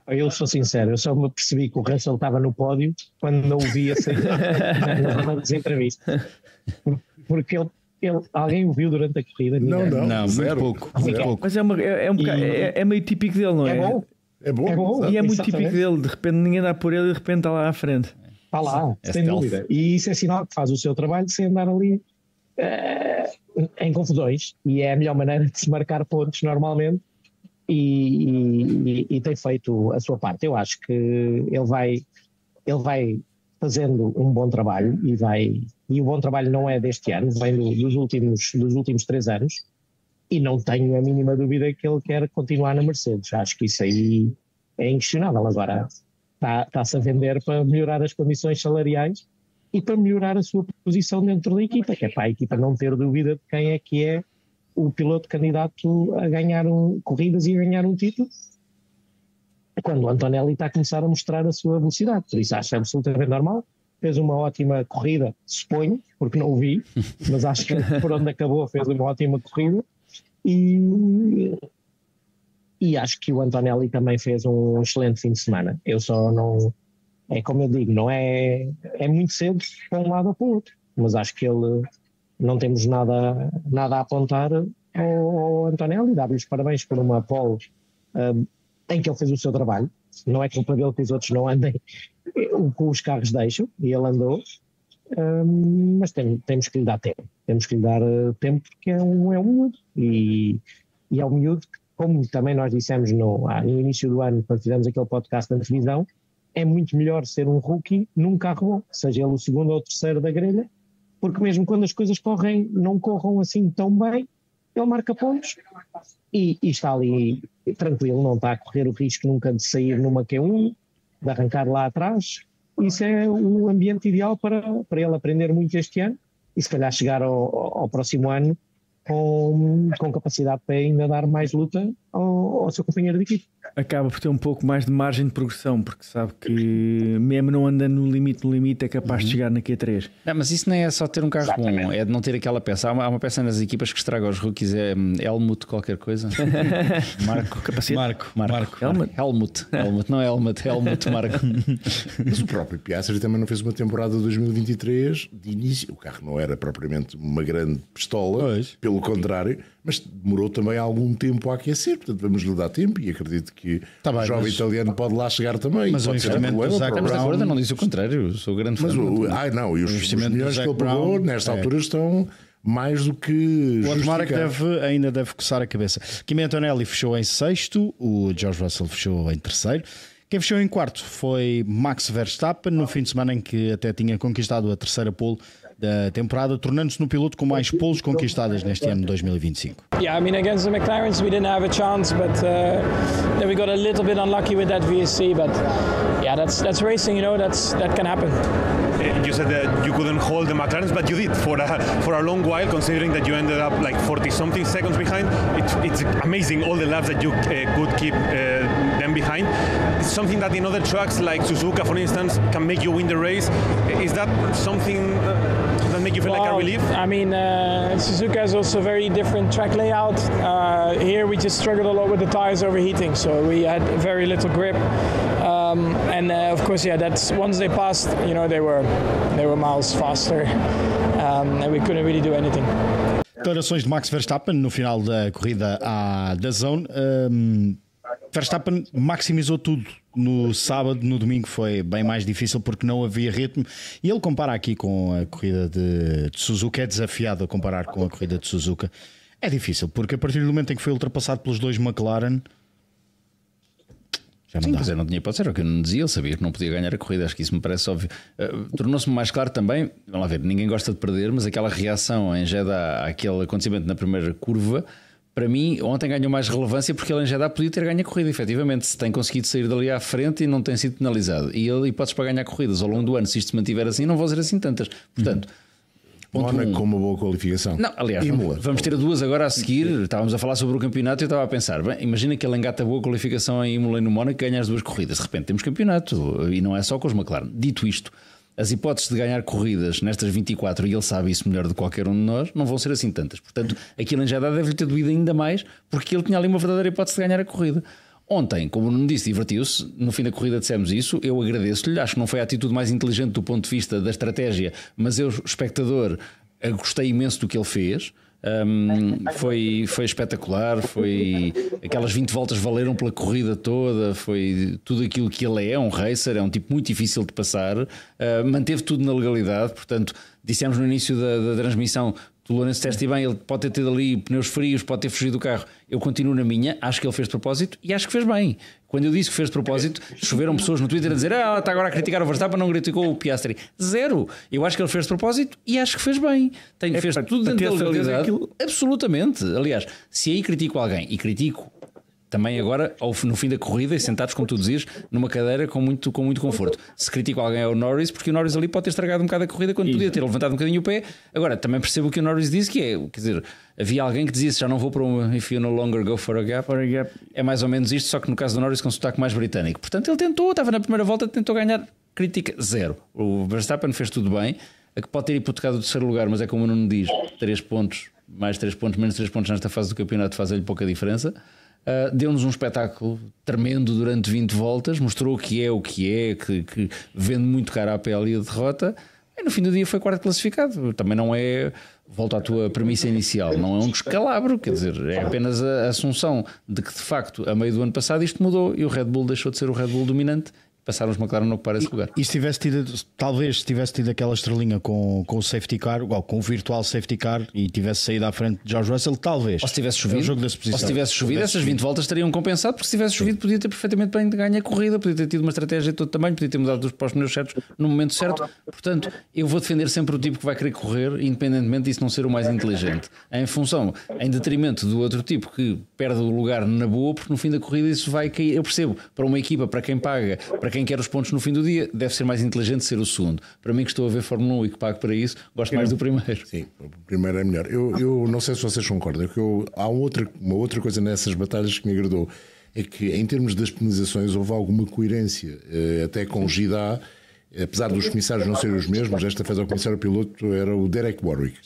Eu sou sincero, eu só me percebi que o Russell estava no pódio quando não o vi a sair nas entrevistas. Porque alguém o viu durante a corrida? Não, zero. Muito pouco. Mas é meio típico dele, não é? É bom. E é muito típico dele, de repente ninguém dá por ele e de repente está lá à frente. Está lá, sem dúvida. E isso é sinal que faz o seu trabalho sem andar ali em confusões, e é a melhor maneira de se marcar pontos normalmente. E tem feito a sua parte. Eu acho que ele vai fazendo um bom trabalho, e o bom trabalho não é deste ano, vem dos últimos 3 anos, e não tenho a mínima dúvida que ele quer continuar na Mercedes. Acho que isso aí é inquestionável. Agora está-se a vender para melhorar as condições salariais e para melhorar a sua posição dentro da equipa, que é para a equipa não ter dúvida de quem é que é o piloto candidato a ganhar corridas e a ganhar um título, quando o Antonelli está a começar a mostrar a sua velocidade. Por isso acho absolutamente normal. Fez uma ótima corrida, suponho, porque não o vi, mas acho que por onde acabou fez uma ótima corrida, e E acho que o Antonelli também fez um excelente fim de semana. Eu só não... É como eu digo, não é muito cedo para um lado ou para o outro. Mas acho que ele... Não temos nada a apontar ao Antonelli. Dá-lhes parabéns por uma pole em que ele fez o seu trabalho. Não é culpa dele que os outros não andem o que os carros deixam, e ele andou. Mas temos que lhe dar tempo. Temos que lhe dar tempo porque é um miúdo. E é um miúdo que, como também nós dissemos no início do ano, quando fizemos aquele podcast da televisão, é muito melhor ser um rookie num carro bom, seja ele o segundo ou o terceiro da grelha, porque mesmo quando as coisas não corram assim tão bem, ele marca pontos e está ali tranquilo, não está a correr o risco nunca de sair numa Q1, de arrancar lá atrás. Isso é o ambiente ideal para ele aprender muito este ano e se calhar chegar ao próximo ano com capacidade para ainda dar mais luta ao seu companheiro de equipe. Acaba por ter um pouco mais de margem de progressão, porque sabe que mesmo não andando no limite é capaz de chegar na Q3. Não, mas isso nem é só ter um carro bom, é de não ter aquela peça. Há uma peça nas equipas que estraga os rookies, é Helmut qualquer coisa. Helmut, não é Helmut Marco. Mas o próprio Piastri também não fez uma temporada de 2023 de início. O carro não era propriamente uma grande pistola, pelo contrário, mas demorou também algum tempo a aquecer. Portanto, vamos lhe dar tempo e acredito que o jovem italiano pode lá chegar também. Mas o investimento do Zac Brown... não disse o contrário, sou grande fã. E os milhões que ele pagou nesta altura estão mais do que o Otmar ainda deve coçar a cabeça. Kimi Antonelli fechou em sexto, o George Russell fechou em terceiro. Quem fechou em quarto foi Max Verstappen, no fim de semana em que até tinha conquistado a terceira pole da temporada, tornando-se no piloto com mais poles conquistadas neste ano de 2025. Yeah, I mean, against the McLarens we didn't have a chance, but then we got a little bit unlucky with that VSC, but yeah, that's racing, you know, that can happen. You said that you couldn't hold the McLarens, but you did for a long while, considering that you ended up like 40-something seconds behind. It's amazing all the laps that you could keep them behind. It's something that in other tracks like Suzuka, for instance, can make you win the race. Is that something that make you feel like a relief? I mean, Suzuka is also a very different track layout. Here we just struggled a lot with the tires overheating, so we had very little grip. And of course, yeah, that's once they passed, you know, they were miles faster, and we couldn't really do anything. Declarações de Max Verstappen no final da corrida à DAZN. Verstappen maximizou tudo no sábado, no domingo foi bem mais difícil porque não havia ritmo, e ele compara aqui com a corrida de Suzuka. É desafiado a comparar com a corrida de Suzuka. É difícil porque a partir do momento em que foi ultrapassado pelos dois McLaren, já não dá. Não tinha pode ser o que eu não dizia, ele sabia que não podia ganhar a corrida, acho que isso me parece óbvio. Tornou-se mais claro também, vamos lá ver, ninguém gosta de perder, mas aquela reação em Jeddah àquele acontecimento na primeira curva, para mim, ontem ganhou mais relevância porque ele em Jeddah podia ter ganho a corrida, efetivamente, se tem conseguido sair dali à frente e não tem sido penalizado. E ele hipóteses para ganhar corridas ao longo do ano, se isto se mantiver assim, não vão ser assim tantas. Portanto, Mónaco com uma boa qualificação. Não, aliás, vamos ter duas agora a seguir. Estávamos a falar sobre o campeonato e eu estava a pensar, bem, imagina que ele engata boa qualificação em Imola e no Mónaco e ganha as duas corridas. De repente temos campeonato e não é só com os McLaren. Dito isto, as hipóteses de ganhar corridas nestas 24, e ele sabe isso melhor do que qualquer um de nós, não vão ser assim tantas. Portanto, aquilo em Jeddah deve-lhe ter doído ainda mais porque ele tinha ali uma verdadeira hipótese de ganhar a corrida. Ontem, como não disse, divertiu-se. No fim da corrida dissemos isso. Eu agradeço-lhe. Acho que não foi a atitude mais inteligente do ponto de vista da estratégia, mas eu, espectador, gostei imenso do que ele fez. Foi espetacular. Foi aquelas 20 voltas valeram pela corrida toda. Foi tudo aquilo que ele é um racer, é um tipo muito difícil de passar. Manteve tudo na legalidade. Portanto, dissemos no início da transmissão, o Lourenço teste bem, ele pode ter tido ali pneus frios, pode ter fugido do carro. Eu continuo na minha, acho que ele fez de propósito e acho que fez bem. Quando eu disse que fez de propósito, choveram pessoas no Twitter a dizer está agora a criticar o Verstappen, não criticou o Piastri. Zero. Eu acho que ele fez de propósito e acho que fez bem. Fez tudo dentro da legalidade. Absolutamente. Aliás, se aí critico alguém, e critico também agora, no fim da corrida, e sentados, como tu dizias, numa cadeira com muito conforto. Se critico alguém é o Norris, porque o Norris ali pode ter estragado um bocado a corrida quando podia ter levantado um bocadinho o pé. Agora, também percebo o que o Norris disse, que é, quer dizer, havia alguém que dizia, já não vou para uma if you no longer go for a gap. É mais ou menos isto, só que no caso do Norris com um sotaque mais britânico. Portanto, ele tentou, estava na primeira volta, tentou ganhar, crítica zero. O Verstappen fez tudo bem, a que pode ter hipotecado o terceiro lugar, mas é como o Nuno diz, 3 pontos, mais 3 pontos, menos 3 pontos nesta fase do campeonato fazem-lhe pouca diferença. deu-nos um espetáculo tremendo durante 20 voltas, mostrou que é o que é, que vende muito caro a pele e a derrota, e no fim do dia foi quarto classificado. Também não é, volto à tua premissa inicial, não é um descalabro, quer dizer, é apenas a assunção de que de facto a meio do ano passado isto mudou e o Red Bull deixou de ser o Red Bull dominante. Passaram os McLaren a ocupar esse lugar. E se tivesse tido, talvez tivesse tido aquela estrelinha com o safety car, ou com o virtual safety car, e tivesse saído à frente de George Russell, talvez. Ou se tivesse chovido, jogo da exposição. Ou se tivesse chovido, essas 20 voltas teriam compensado, porque se tivesse chovido podia ter perfeitamente bem ganho a corrida, podia ter tido uma estratégia de todo tamanho, podia ter mudado para os pneus certos no momento certo. Portanto, eu vou defender sempre o tipo que vai querer correr, independentemente disso não ser o mais inteligente, em função, em detrimento do outro tipo que perde o lugar na boa, porque no fim da corrida isso vai cair. Eu percebo, para uma equipa, para quem paga, para quem quer os pontos no fim do dia, deve ser mais inteligente ser o segundo. Para mim, que estou a ver Fórmula 1 e que pago para isso, gosto mais do primeiro. Sim, o primeiro é melhor. Eu não sei se vocês concordam, há uma outra coisa nessas batalhas que me agradou, é que em termos das penalizações houve alguma coerência, até com Gidá, apesar dos comissários não serem os mesmos. Desta vez o comissário piloto era o Derek Warwick,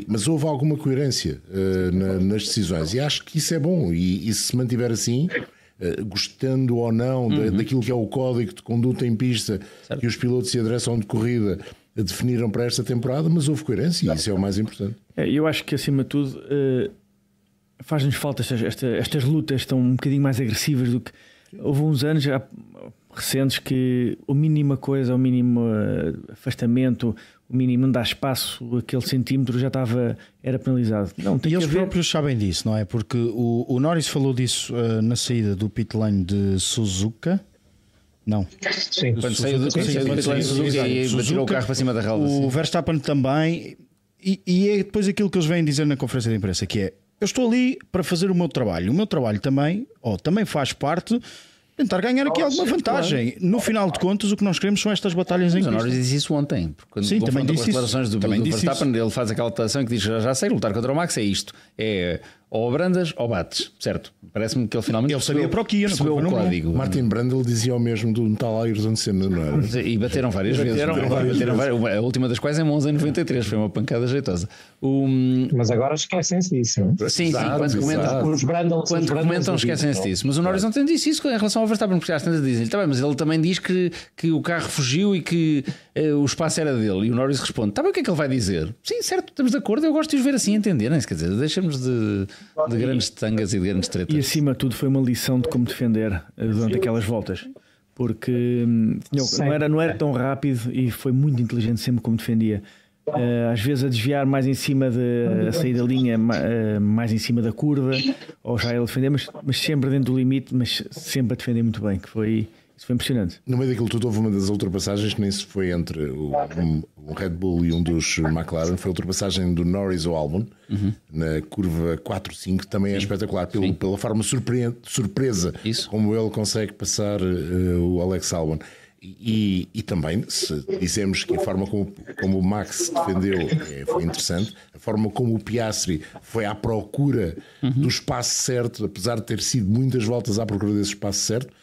mas houve alguma coerência nas decisões, e acho que isso é bom, e se mantiver assim, gostando ou não daquilo que é o código de conduta em pista, certo, que os pilotos se adressam de corrida definiram para esta temporada, mas houve coerência, e isso é o mais importante. Eu acho que acima de tudo faz-nos falta estas lutas estão um bocadinho mais agressivas do que houve uns anos já recentes, que o mínima coisa, o mínimo afastamento, o mínimo não dá espaço, aquele centímetro já era penalizado. Não, e eles próprios sabem disso, não é? Porque o Norris falou disso na saída do pit lane de Suzuka. Não. Sim. Quando saiu do pit lane de Suzuka e tirou o carro para cima da relva. O Verstappen também. E é depois aquilo que eles vêm dizer na conferência de imprensa, que é: eu estou ali para fazer o meu trabalho. O meu trabalho também faz parte tentar ganhar aqui alguma vantagem. Claro. No final de contas, o que nós queremos são estas batalhas em pista. Mas o Norris disse isso ontem. Quando sim, também disse as declarações do Verstappen, ele faz aquela declaração que diz: já sei, lutar contra o Max é isto. É ou brandas ou bates, certo? Parece-me que ele finalmente sabia para o que ia, percebeu o código. Martin Brundle dizia o mesmo do Metal Ayrton Senna, não era? E bateram várias vezes. A última das quais em Monza em 93, foi uma pancada jeitosa. Mas agora esquecem-se disso, não é? Sim, quando comentam esquecem-se disso. Mas o Norris ontem disse isso em relação ao Verstappen, porque às tantas dizem, tá bem, mas ele também diz que o carro fugiu e que o espaço era dele. E o Norris responde: tá bem, o que é que ele vai dizer? Sim, certo, estamos de acordo, eu gosto de os ver assim entenderem-se, quer dizer, deixamos de grandes tangas e de grandes tretas. E acima de tudo foi uma lição de como defender durante aquelas voltas, porque não era tão rápido e foi muito inteligente sempre como defendia. Às vezes a desviar mais em cima a sair da linha, mais em cima da curva, ou já ele defender, mas sempre dentro do limite, mas sempre a defender muito bem, isso foi impressionante. No meio daquilo tudo houve uma das ultrapassagens que nem se foi entre um Red Bull e um dos McLaren, foi a ultrapassagem do Norris ao Albon, na curva 4-5, também é espetacular pela forma surpresa como ele consegue passar o Alex Albon. E também, se dizemos que a forma como o Max defendeu foi interessante, a forma como o Piastri foi à procura do espaço certo, apesar de ter sido muitas voltas à procura desse espaço certo,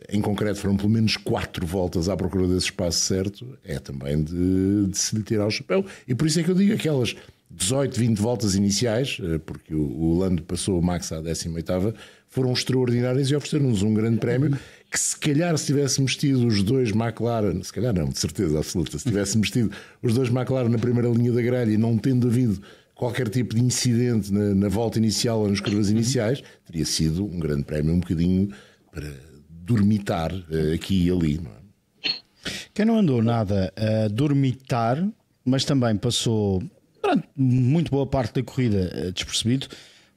em concreto foram pelo menos 4 voltas à procura desse espaço certo, é também de se lhe tirar o chapéu. E por isso é que eu digo, aquelas 18, 20 voltas iniciais, porque o Lando passou o Max à 18ª, foram extraordinárias e ofereceram-nos um grande prémio que, se calhar, se tivéssemos tido os dois McLaren, se calhar não, de certeza absoluta, se tivéssemos tido os dois McLaren na primeira linha da grelha e não tendo havido qualquer tipo de incidente na volta inicial ou nas curvas iniciais, teria sido um grande prémio, um bocadinho para dormitar aqui e ali, não é? Quem não andou nada a dormitar, mas também passou durante muito boa parte da corrida despercebido,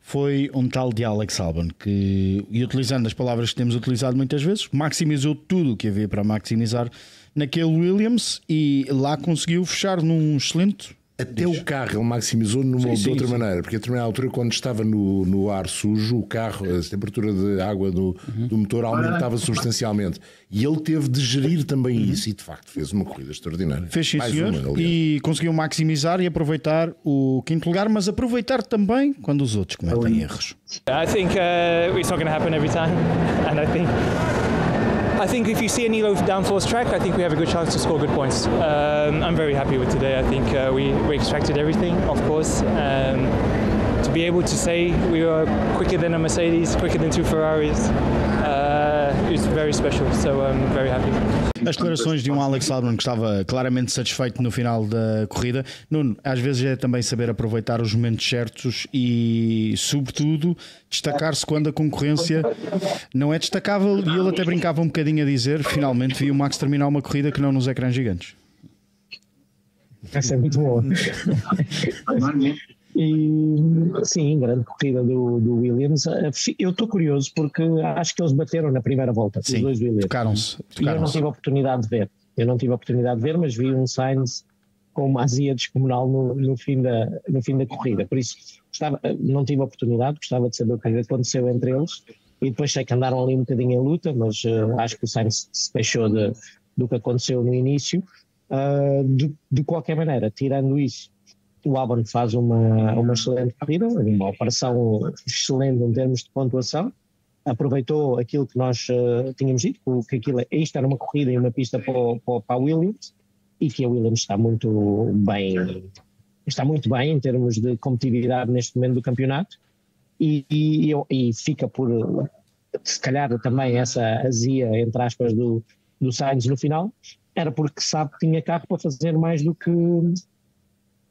foi um tal de Alex Albon, que, e utilizando as palavras que temos utilizado muitas vezes, maximizou tudo o que havia para maximizar naquele Williams e lá conseguiu fechar num excelente... Até o carro ele maximizou de outra maneira, porque a determinada altura, quando estava no ar sujo, o carro, a temperatura de água do motor aumentava substancialmente, e ele teve de gerir também isso, e de facto fez uma corrida extraordinária. Fez sim, senhor, e conseguiu maximizar e aproveitar o quinto lugar, mas aproveitar também quando os outros cometem erros. I think it's not going to happen every time, and I think if you see any low downforce track, I think we have a good chance to score good points. I'm very happy with today. I think we extracted everything, of course. to be able to say we were quicker than a Mercedes, quicker than 2 Ferraris, it's very special, so I'm very happy. As declarações de um Alex Albon que estava claramente satisfeito no final da corrida. Nuno, às vezes é também saber aproveitar os momentos certos e, sobretudo, destacar-se quando a concorrência não é destacável. E ele até brincava um bocadinho a dizer: finalmente vi o Max terminar uma corrida que não nos ecrãs gigantes. Essa é muito boa. E sim, grande corrida do Williams. Eu estou curioso porque acho que eles bateram na primeira volta, sim, os dois Williams. Tocaram-se. E eu não tive a oportunidade de ver. Mas vi um Sainz com uma azia descomunal no fim da corrida. Por isso, não tive a oportunidade, gostava de saber o que aconteceu entre eles. E depois sei que andaram ali um bocadinho em luta, mas acho que o Sainz se queixou do que aconteceu no início. De qualquer maneira, tirando isso, o Albon faz uma excelente corrida, uma operação excelente em termos de pontuação, aproveitou aquilo que nós tínhamos dito, que isto era uma corrida e uma pista para a Williams, e que a Williams está muito bem em termos de competitividade neste momento do campeonato, e fica por, se calhar também essa azia, entre aspas, do Sainz no final, era porque sabe que tinha carro para fazer mais do que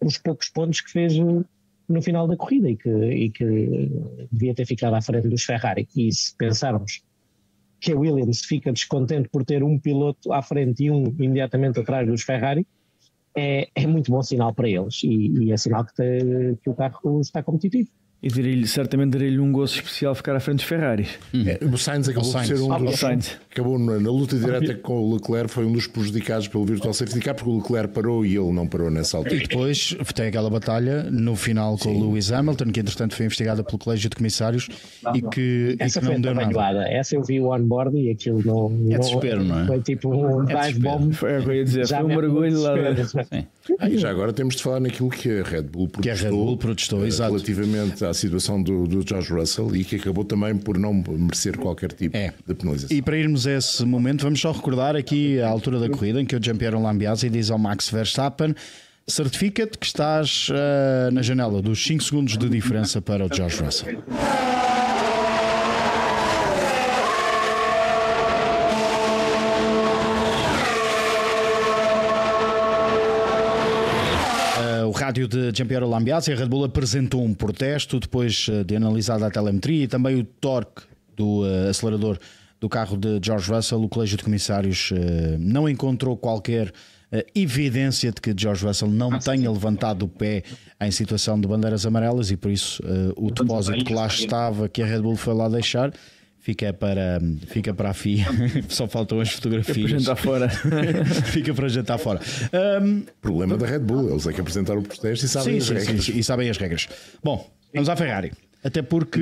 os poucos pontos que fez no final da corrida e que devia ter ficado à frente dos Ferrari. E se pensarmos que a Williams fica descontente por ter um piloto à frente e um imediatamente atrás dos Ferrari, é muito bom sinal para eles e é sinal que o carro está competitivo. E certamente daria-lhe um gozo especial ficar à frente dos Ferraris. O Sainz acabou por ser um dos... Acabou na luta direta com o Leclerc, foi um dos prejudicados pelo Virtual Safety Car, porque o Leclerc parou e ele não parou nessa altura. E depois tem aquela batalha no final com o Lewis Hamilton, que entretanto foi investigada pelo Colégio de Comissários e que não deu nada. Essa eu vi o on-board e aquilo não... É desespero, não é? Foi tipo um dive bomb. Foi o que eu ia dizer, foi um mergulho lá. E já agora temos de falar naquilo que a Red Bull protestou, relativamente à situação do George Russell e que acabou também por não merecer qualquer tipo de penalização. E para irmos a esse momento, vamos só recordar aqui a altura da corrida em que o Gianpiero Lambiase diz ao Max Verstappen: certifica-te que estás na janela dos 5 segundos de diferença para o George Russell. O rádio de Gianpiero Lambiase, a Red Bull apresentou um protesto depois de analisada a telemetria e também o torque do acelerador do carro de George Russell. O Colégio de Comissários não encontrou qualquer evidência de que George Russell não tenha levantado o pé em situação de bandeiras amarelas e por isso o depósito que lá estava, que a Red Bull foi lá deixar, fica para a FIA. Só faltam as fotografias. Fica para jantar fora. Problema da Red Bull, eles é que apresentaram o protesto e sabem as regras. E sabem as regras. Bom, vamos à Ferrari. Até porque...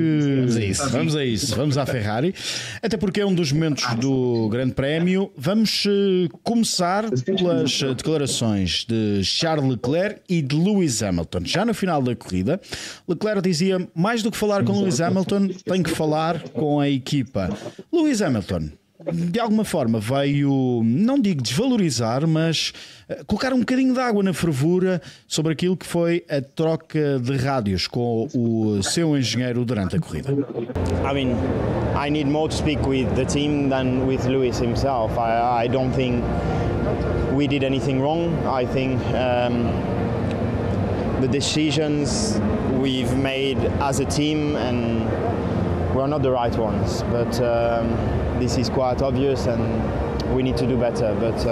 Vamos a isso. Vamos à Ferrari. Até porque é um dos momentos do Grande Prémio. Vamos começar pelas declarações de Charles Leclerc e de Lewis Hamilton. Já no final da corrida, Leclerc dizia: mais do que falar com Lewis Hamilton, tenho que falar com a equipa. Lewis Hamilton, de alguma forma, veio, não digo desvalorizar, mas colocar um bocadinho de água na fervura sobre aquilo que foi a troca de rádios com o seu engenheiro durante a corrida. I mean, I need more to speak with the team than with Lewis himself. I don't think we did anything wrong. I think the decisions we've made as a team and were not the right ones, but this is quite obvious and we need to do better. But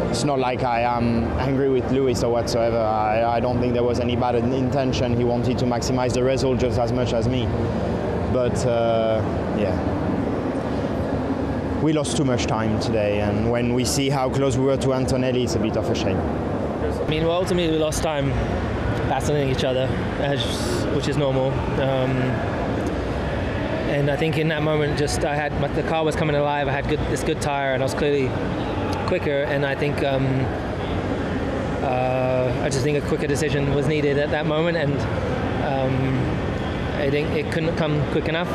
it's not like I am angry with Lewis or whatsoever. I don't think there was any bad intention. He wanted to maximize the result just as much as me. But yeah, we lost too much time today, and when we see how close we were to Antonelli, it's a bit of a shame. I mean, well, ultimately we lost time battling each other, which is normal. And I think in that moment, the car was coming alive. I had this good tire, and I was clearly quicker. And I think I just think a quicker decision was needed at that moment, and I think it couldn't come quick enough.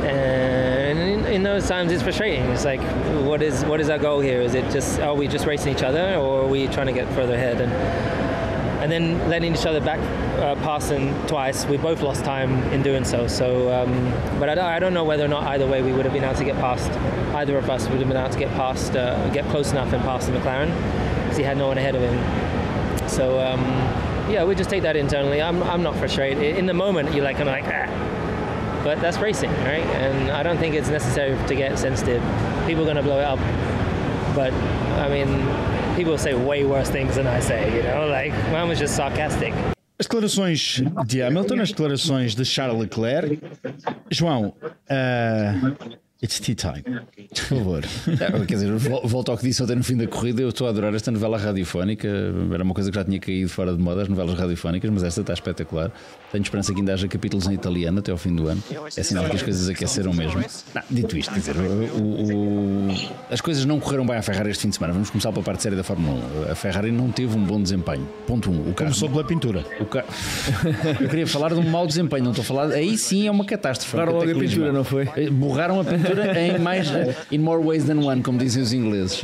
And in those times, it's frustrating. It's like, what is our goal here? Is it are we just racing each other, or are we trying to get further ahead? And and then letting each other back pass them twice. We both lost time in doing so. But I don't know whether or not either way we would have been able to get past. Either of us would have been able to get past, get close enough and pass the McLaren, because he had no one ahead of him. So yeah, we just take that internally. I'm not frustrated. In the moment, you're kind of like, ah. But that's racing, right? And I don't think it's necessary to get sensitive. People are going to blow it up. But I mean, people say way worse things than I say, mine was just sarcastic. As declarações de Hamilton, as declarações de Charles Leclerc. João, it's tea time, por favor. Quer dizer, volto ao que disse ontem no fim da corrida. Eu estou a adorar esta novela radiofónica. Era uma coisa que já tinha caído fora de moda, as novelas radiofónicas, mas esta está espetacular. Tenho esperança que ainda haja capítulos em italiano até ao fim do ano. É sinal que as coisas aqueceram mesmo. Dito isto, quer dizer, as coisas não correram bem à Ferrari este fim de semana. Vamos começar pela parte séria da Fórmula 1. A Ferrari não teve um bom desempenho. Ponto 1. Começou pela pintura. Eu queria falar de um mau desempenho, não estou a falar. Aí sim é uma catástrofe. Borraram logo a pintura, não foi? Borraram a pintura in more ways than one, como dizem os ingleses.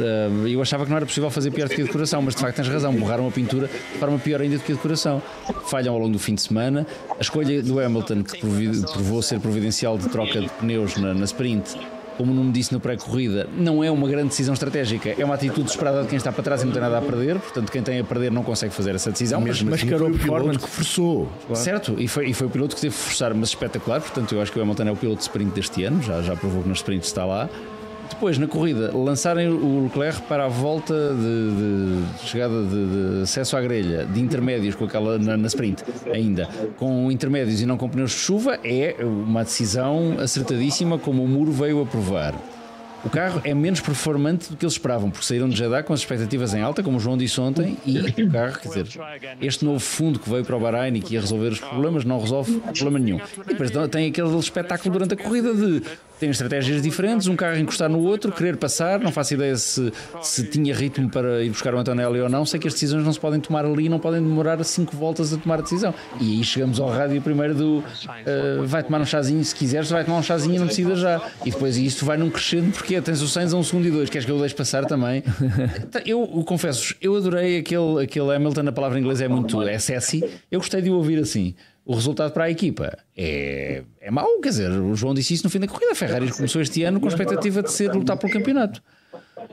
Eu achava que não era possível fazer pior do que a decoração, mas de facto tens razão. Borraram a pintura de forma pior ainda do que a decoração. Falham ao longo do fim de semana. A escolha do Hamilton, que provou ser providencial de troca de pneus na sprint, como não me disse na pré-corrida, não é uma grande decisão estratégica. É uma atitude esperada de quem está para trás e não tem nada a perder. Portanto, quem tem a perder não consegue fazer essa decisão. Mas foi o piloto que forçou. Claro. Certo, e foi o piloto que teve que forçar, mas espetacular. Portanto, eu acho que o Hamilton é o piloto de sprint deste ano. Já provou que nas sprints está lá. Depois, na corrida, lançarem o Leclerc para a volta de chegada de acesso à grelha, de intermédios com aquela na sprint, ainda com intermédios e não com pneus de chuva, é uma decisão acertadíssima, como o muro veio a provar. O carro é menos performante do que eles esperavam, porque saíram de Jeddah com as expectativas em alta, como o João disse ontem, e o carro, quer dizer, este novo fundo que veio para o Bahrein e que ia resolver os problemas, não resolve problema nenhum. E depois tem aquele espetáculo durante a corrida de ter estratégias diferentes, um carro encostar no outro, querer passar, não faço ideia se tinha ritmo para ir buscar o Antonelli ou não, sei que as decisões não se podem tomar ali, não podem demorar 5 voltas a tomar a decisão. E aí chegamos ao rádio primeiro do vai tomar um chazinho se quiseres, vai tomar um chazinho e não decida já. E depois isto vai num crescendo, porque tens o Sainz a 1 segundo e 2, queres que eu o deixe passar também? Eu confesso, eu adorei aquele Hamilton, a palavra em inglês é muito sassy, eu gostei de o ouvir assim. O resultado para a equipa é mau, quer dizer, o João disse isso no fim da corrida. A Ferrari começou este ano com a expectativa de lutar pelo campeonato.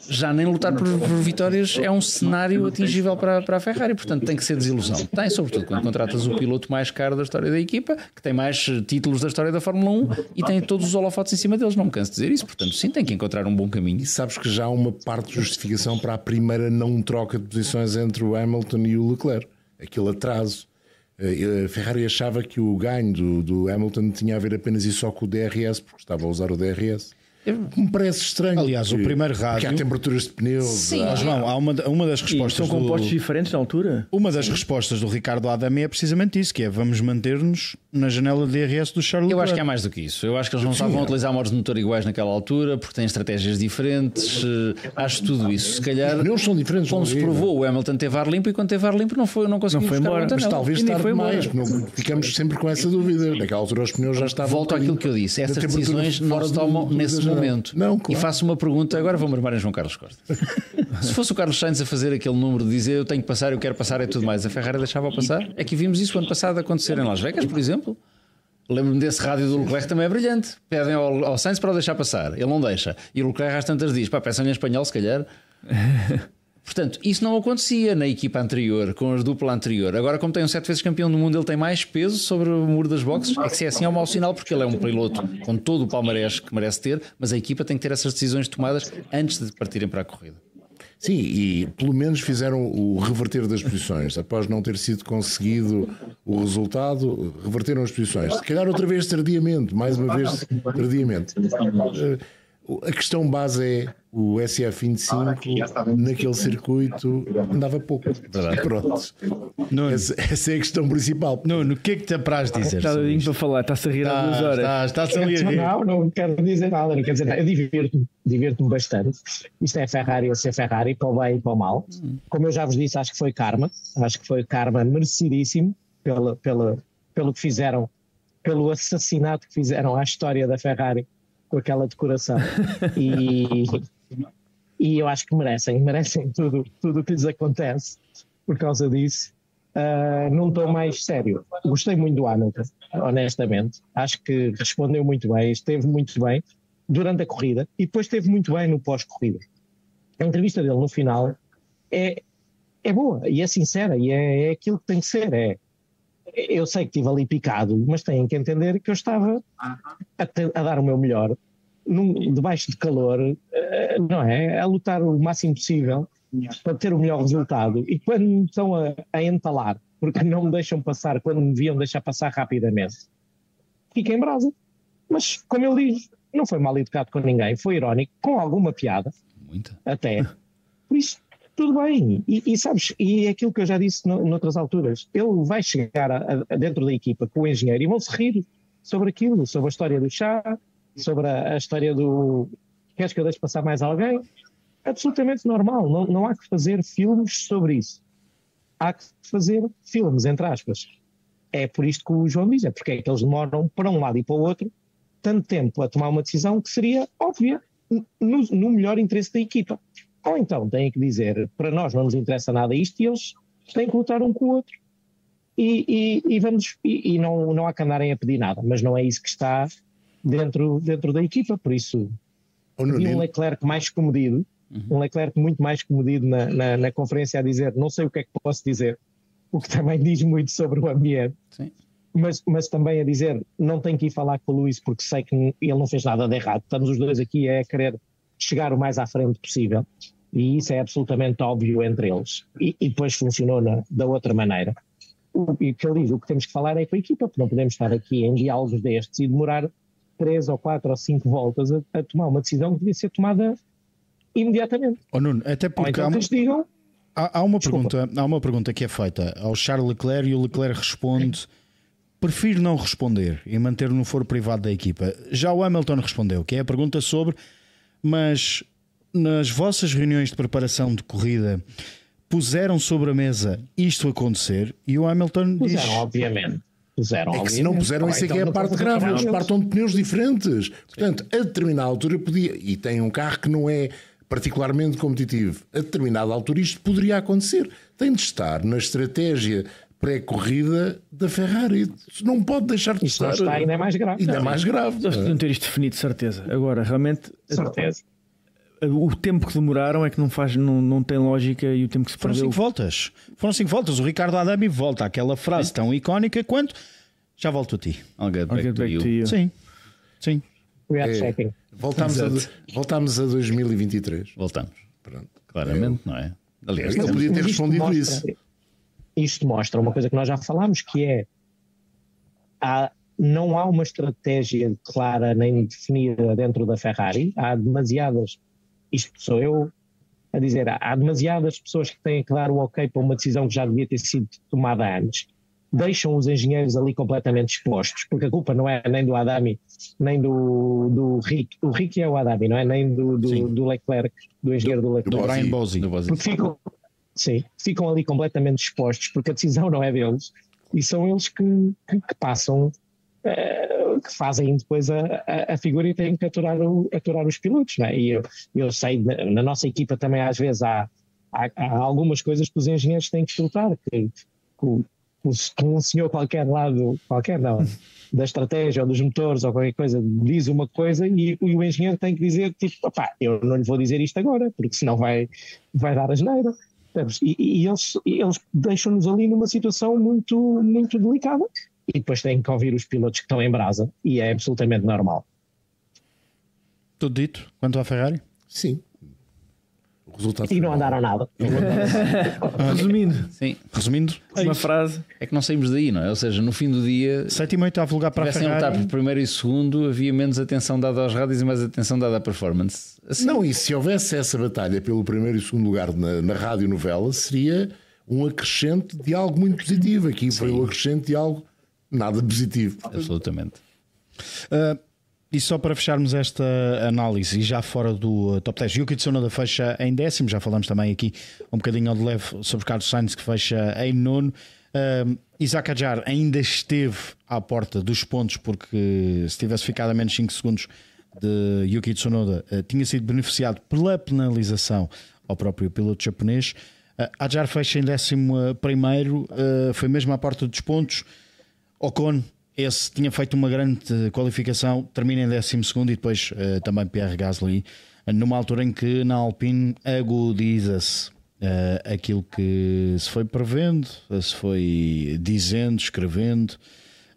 Já nem lutar por vitórias é um cenário atingível para a Ferrari, portanto tem que ser desilusão. Tem, sobretudo quando contratas o piloto mais caro da história da equipa, que tem mais títulos da história da Fórmula 1 e tem todos os holofotes em cima deles, não me canso de dizer isso, portanto sim, tem que encontrar um bom caminho. E sabes que já há uma parte de justificação para a primeira não troca de posições entre o Hamilton e o Leclerc, aquele atraso. A Ferrari achava que o ganho do Hamilton tinha a ver apenas e só com o DRS, porque estava a usar o DRS. Me parece estranho. Aliás, o primeiro rádio. Porque há temperaturas de pneus. Sim, João, há uma das respostas. São compostos diferentes na altura? Uma das respostas do Ricardo Adame é precisamente isso: que é vamos manter-nos na janela de DRS do Charles Leclerc. Eu acho que é mais do que isso. Eu acho que eles não estavam a utilizar modos de motor iguais naquela altura, porque têm estratégias diferentes. Acho tudo isso. Se calhar. Os pneus são diferentes. Como se provou, o Hamilton teve ar limpo e quando teve ar limpo não conseguiu buscar embora. Mas talvez tarde mais. Ficamos sempre com essa dúvida. Naquela altura os pneus já estavam. Volto àquilo que eu disse. Essas decisões não se tomam nesse momento. Não, claro. E faço uma pergunta, agora vou-me armar em João Carlos Costa. Se fosse o Carlos Sainz a fazer aquele número de dizer eu tenho que passar, eu quero passar e tudo mais, a Ferrari deixava-o passar? É que vimos isso o ano passado acontecer em Las Vegas, por exemplo. Lembro-me desse rádio do Leclerc, também é brilhante. Pedem ao Sainz para o deixar passar, ele não deixa. E o Leclerc às tantas diz, peçam-lhe em espanhol se calhar. Portanto, isso não acontecia na equipa anterior, com a dupla anterior. Agora, como tem um 7 vezes campeão do mundo, ele tem mais peso sobre o muro das boxes. É que se é assim é um mau sinal, porque ele é um piloto com todo o palmarés que merece ter, mas a equipa tem que ter essas decisões tomadas antes de partirem para a corrida. Sim, e pelo menos fizeram o reverter das posições. Após não ter sido conseguido o resultado, reverteram as posições. Se calhar outra vez tardiamente, mais uma vez tardiamente. A questão base é o SF25 naquele circuito andava pouco. Pronto. Essa é a questão principal. Nuno, o que é que te apraz dizer? Está dadinho para falar, está-se a rir há 2 horas. Está-se a rir. Não quero dizer nada, não quero dizer nada. Eu divirto-me bastante. Isto é Ferrari ou ser Ferrari, para o bem e para o mal. Como eu já vos disse, acho que foi karma. Acho que foi karma merecidíssimo pelo que fizeram, pelo assassinato que fizeram à história da Ferrari com aquela decoração. E eu acho que merecem tudo o que lhes acontece por causa disso. num tom mais sério. Gostei muito do Hamilton, honestamente. Acho que respondeu muito bem, esteve muito bem durante a corrida e depois esteve muito bem no pós-corrida. A entrevista dele no final é boa e é sincera e é aquilo que tem que ser. Eu sei que estive ali picado, mas têm que entender que eu estava a dar o meu melhor, debaixo de calor, não é? A lutar o máximo possível para ter o melhor resultado. E quando me estão a entalar, porque não me deixam passar, quando me deviam deixar passar rapidamente, fiquei em brasa. Mas, como ele diz, não foi mal educado com ninguém, foi irónico, com alguma piada, até. Por isso, tudo bem. E sabes, e é aquilo que eu já disse noutras alturas, ele vai chegar dentro da equipa com o engenheiro e vão-se rir sobre aquilo, sobre a história do chá, sobre a história do... Queres que eu deixe passar mais alguém? Absolutamente normal, não há que fazer filmes sobre isso. Há que fazer filmes, entre aspas. É por isto que o João diz, é porque é que eles demoram para um lado e para o outro tanto tempo a tomar uma decisão que seria óbvia, no melhor interesse da equipa. Ou então têm que dizer, para nós não nos interessa nada isto, e eles têm que lutar um com o outro. E não há que andarem a pedir nada, mas não é isso que está dentro da equipa, por isso havia um Leclerc mais comedido, um Leclerc muito mais comedido na conferência a dizer, não sei o que é que posso dizer, o que também diz muito sobre o ambiente. Sim. Mas também a dizer, não tenho que ir falar com o Lewis porque sei que ele não fez nada de errado, estamos os dois aqui a querer chegar o mais à frente possível, e isso é absolutamente óbvio entre eles, e depois funcionou da outra maneira. O que ele diz, o que temos que falar é com a equipa, porque não podemos estar aqui em diálogos destes e demorar 3 ou 4 ou 5 voltas a tomar uma decisão que devia ser tomada imediatamente. Nuno, até porque então, há uma pergunta que é feita ao Charles Leclerc e o Leclerc responde: prefiro não responder e manter-me no foro privado da equipa. Já o Hamilton respondeu, que é a pergunta sobre, mas nas vossas reuniões de preparação de corrida puseram sobre a mesa isto acontecer? E o Hamilton diz... Obviamente. É que se não puseram, isso é que é a parte grave. Eles partam de pneus diferentes. Portanto, a determinada altura podia, e tem um carro que não é particularmente competitivo, a determinada altura isto poderia acontecer. Tem de estar na estratégia pré-corrida da Ferrari. Não pode deixar de estar. Está ainda é mais grave. Ainda é mais grave. Eles podiam ter isto definido, de certeza. Agora, realmente, certeza. O tempo que demoraram é que não tem lógica, e o tempo que se perdeu. Foram 5 voltas. O Ricardo Adami volta àquela frase tão icónica quanto já volto a ti. I'll get back to you. Sim. Voltámos a 2023. Voltamos. Pronto. Claramente, não é? Aliás, ele podia ter respondido isso. Isto mostra uma coisa que nós já falámos, que é não há uma estratégia clara nem definida dentro da Ferrari. Há demasiadas, isto sou eu a dizer, há demasiadas pessoas que têm que dar o ok para uma decisão que já devia ter sido tomada antes. Deixam os engenheiros ali completamente expostos, porque a culpa não é nem do Adami, nem do Rick. O Rick é o Adami, não é? Nem do Leclerc, do engenheiro do Leclerc. Do Brian Bozzi. Porque ficam ali completamente expostos, porque a decisão não é deles, e são eles que passam, que fazem depois a figura e têm que aturar os pilotos, não é? E eu sei, na nossa equipa também às vezes há algumas coisas que os engenheiros têm que filtrar, que um senhor da estratégia ou dos motores ou qualquer coisa diz uma coisa e o engenheiro tem que dizer tipo, eu não lhe vou dizer isto agora, porque senão vai dar asneira. E eles deixam-nos ali numa situação muito, muito delicada, e depois têm que ouvir os pilotos que estão em brasa, e é absolutamente normal. Tudo dito quanto à Ferrari? Sim. O resultado e não andaram nada. Resumindo, uma frase é que não saímos daí, não é? Ou seja, no fim do dia, 7º e 8º lugar para a Ferrari. Se tivessem por primeiro e segundo, havia menos atenção dada aos rádios e mais atenção dada à performance. Assim, não, e se houvesse essa batalha pelo primeiro e segundo lugar na radionovela, seria um acrescente de algo muito positivo. Aqui foi um acrescente de algo nada positivo. Absolutamente. E só para fecharmos esta análise, e já fora do top 10, Yuki Tsunoda fecha em 10º, já falamos também aqui um bocadinho ao de leve sobre Carlos Sainz, que fecha em 9º. Isaac Hadjar ainda esteve à porta dos pontos, porque se tivesse ficado a menos 5 segundos de Yuki Tsunoda, tinha sido beneficiado pela penalização ao próprio piloto japonês. Adjar fecha em 11º, foi mesmo à porta dos pontos. Ocon, esse tinha feito uma grande qualificação, termina em 12º, e depois também Pierre Gasly, numa altura em que na Alpine agudiza-se aquilo que se foi prevendo, se foi dizendo, escrevendo,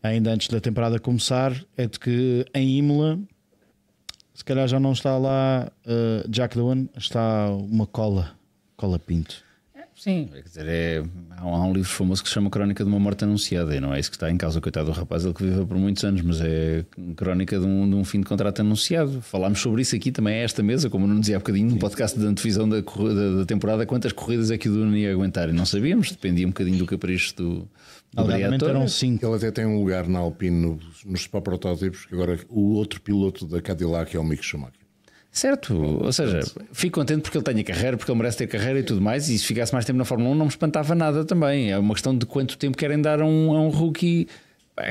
ainda antes da temporada começar, é de que em Imola se calhar já não está lá Jack Doohan, está uma cola Pinto. Sim, quer dizer, há um livro famoso que se chama Crónica de uma Morte Anunciada, e não é isso que está em causa, coitado do rapaz, ele que viveu por muitos anos, mas é crónica de um fim de contrato anunciado. Falámos sobre isso aqui também a esta mesa, como não dizia há bocadinho, no podcast de antevisão da temporada, quantas corridas é que o Doohan ia aguentar, e não sabíamos, dependia um bocadinho do capricho do Briatore. Eram 5. Ele até tem um lugar na Alpine nos Spa protótipos, que agora o outro piloto da Cadillac é o Mick Schumacher. Certo, ou seja, fico contente porque ele tenha carreira, porque ele merece ter carreira e tudo mais, e se ficasse mais tempo na Fórmula 1 não me espantava nada também. É uma questão de quanto tempo querem dar a um rookie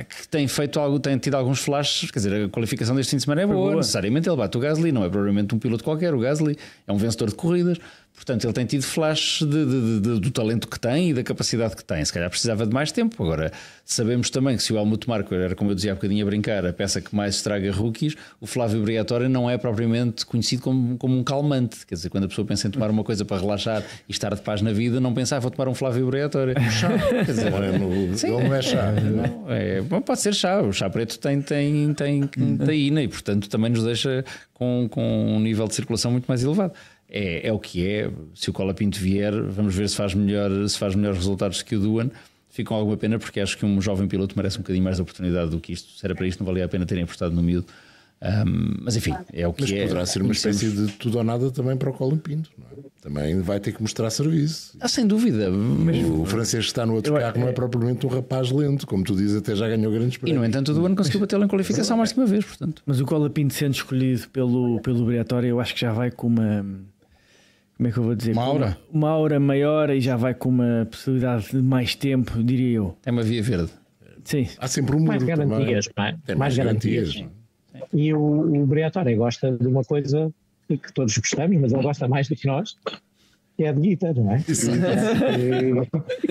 que tem feito algo, tem tido alguns flashes. Quer dizer, a qualificação deste fim de semana é boa. Necessariamente ele bate o Gasly, não é provavelmente um piloto qualquer. O Gasly é um vencedor de corridas, portanto ele tem tido flashes do talento que tem e da capacidade que tem. Se calhar precisava de mais tempo. Agora sabemos também que se o Helmut Marko era, como eu dizia há bocadinho a brincar, a peça que mais estraga rookies, o Flávio Briatore não é propriamente conhecido como um calmante. Quer dizer, quando a pessoa pensa em tomar uma coisa para relaxar e estar de paz na vida, não pensa, vou tomar um Flávio Briatore. Chá. Quer dizer, não é chá. Não, pode ser chá. O chá preto tem taína e portanto também nos deixa com um nível de circulação muito mais elevado. É o que é. Se o Colapinto vier, vamos ver se faz melhores resultados que o Doohan. Fico com alguma pena, porque acho que um jovem piloto merece um bocadinho mais de oportunidade do que isto. Se era para isto, não valia a pena terem apostado no miúdo. Mas enfim, é o que mas poderá ser uma espécie de tudo ou nada também para o Colin Pinto, não é? Também vai ter que mostrar serviço. Sem dúvida. O francês que está no outro carro não é propriamente um rapaz lento, como tu dizes, até já ganhou grandes prémios. E no entanto o Doohan conseguiu batê-lo em qualificação mais de uma vez, portanto. Mas o Colin Pinto sendo escolhido pelo Briatore, eu acho que já vai com uma... Como é que eu vou dizer? Uma aura maior, e já vai com uma possibilidade de mais tempo, diria eu. É uma via verde. Sim. Há sempre um muro mais garantias, tem mais garantias. E o Briatore gosta de uma coisa que todos gostamos, mas ele gosta mais do que nós, que é de guita, não é?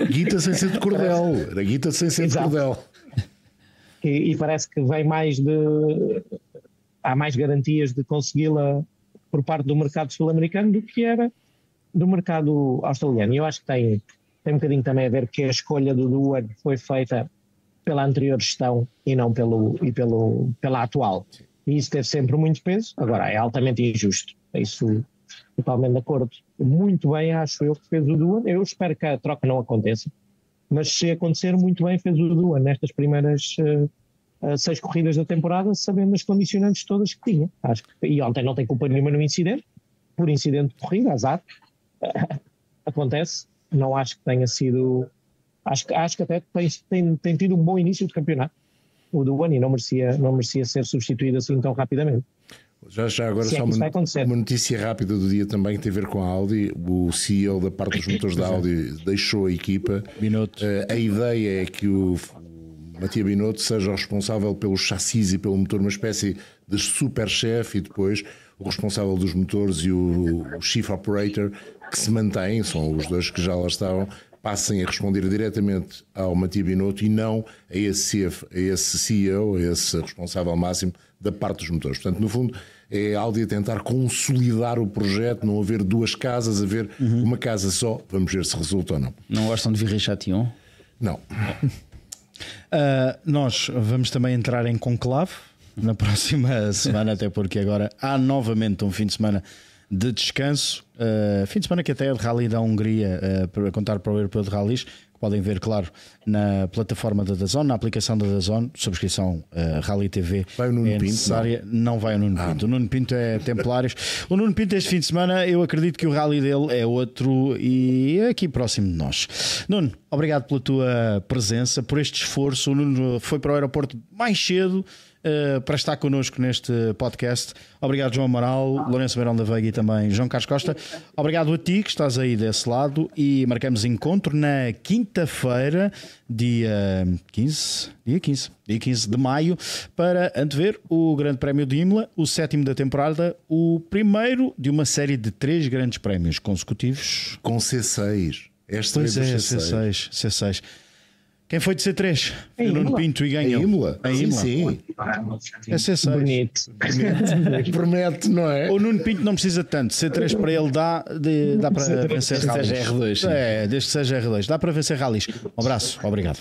Guita sem ser de cordel. Era guita sem ser de cordel. E parece que vem há mais garantias de consegui-la por parte do mercado sul-americano do que era do mercado australiano. E eu acho que tem um bocadinho também a ver que a escolha do Doohan foi feita pela anterior gestão e não pela atual. E isso teve sempre muito peso. Agora, é altamente injusto. É isso, totalmente de acordo. Muito bem, acho eu, que fez o Doohan. Eu espero que a troca não aconteça. Mas se acontecer, muito bem fez o Doohan nestas primeiras 6 corridas da temporada, sabendo as condicionantes todas que tinha. E ontem não tem culpa nenhuma no incidente. Por incidente de corrida, azar. Acontece. Não acho que tenha sido... Acho que até tem tido um bom início de campeonato, o Doohan, e não merecia ser substituído assim tão rapidamente. Já agora só uma notícia rápida do dia também que tem a ver com a Audi. O CEO da parte dos motores da Audi deixou a equipa. A ideia é que o Mattia Binotto seja o responsável pelos chassis e pelo motor, uma espécie de super-chefe, e depois o responsável dos motores e o Chief Operator, que se mantêm, são os dois que já lá estavam, passem a responder diretamente ao Mattia Binotto e não a esse CEO, a esse responsável máximo da parte dos motores. Portanto, no fundo, é a Audi a tentar consolidar o projeto, não haver duas casas, haver uma casa só. Vamos ver se resulta ou não. Não gostam de Viry-Châtillon? Não. Nós vamos também entrar em conclave na próxima semana, até porque agora há novamente um fim de semana de descanso, fim de semana que até é de Rally da Hungria, para contar para o Europeu de Rallys, que podem ver, claro, na plataforma da DAZN, na aplicação da DAZN, subscrição Rally TV. Vai o Nuno Pinto? Necessária. Não vai o Nuno Pinto. O Nuno Pinto é Templários. O Nuno Pinto este fim de semana, eu acredito que o Rally dele é outro e é aqui próximo de nós. Nuno, obrigado pela tua presença, por este esforço. O Nuno foi para o aeroporto mais cedo para estar connosco neste podcast. Obrigado, João Amaral, Lourenço Beirão da Veiga e também João Carlos Costa. Obrigado a ti que estás aí desse lado, e marcamos encontro na quinta-feira, dia 15 de maio, para antever o Grande Prémio de Imola, o 7º da temporada, o primeiro de uma série de 3 grandes prémios consecutivos. Com C6. Pois é, C6. Quem foi de C3? Foi o Nuno Pinto e ganhou. Em Imola. Sim. É C6. Bonito. Promete, não é? O Nuno Pinto não precisa tanto. C3 para ele dá para vencer rallies. Desde que seja R2. Desde que seja R2. Dá para vencer rallies. Um abraço. Obrigado.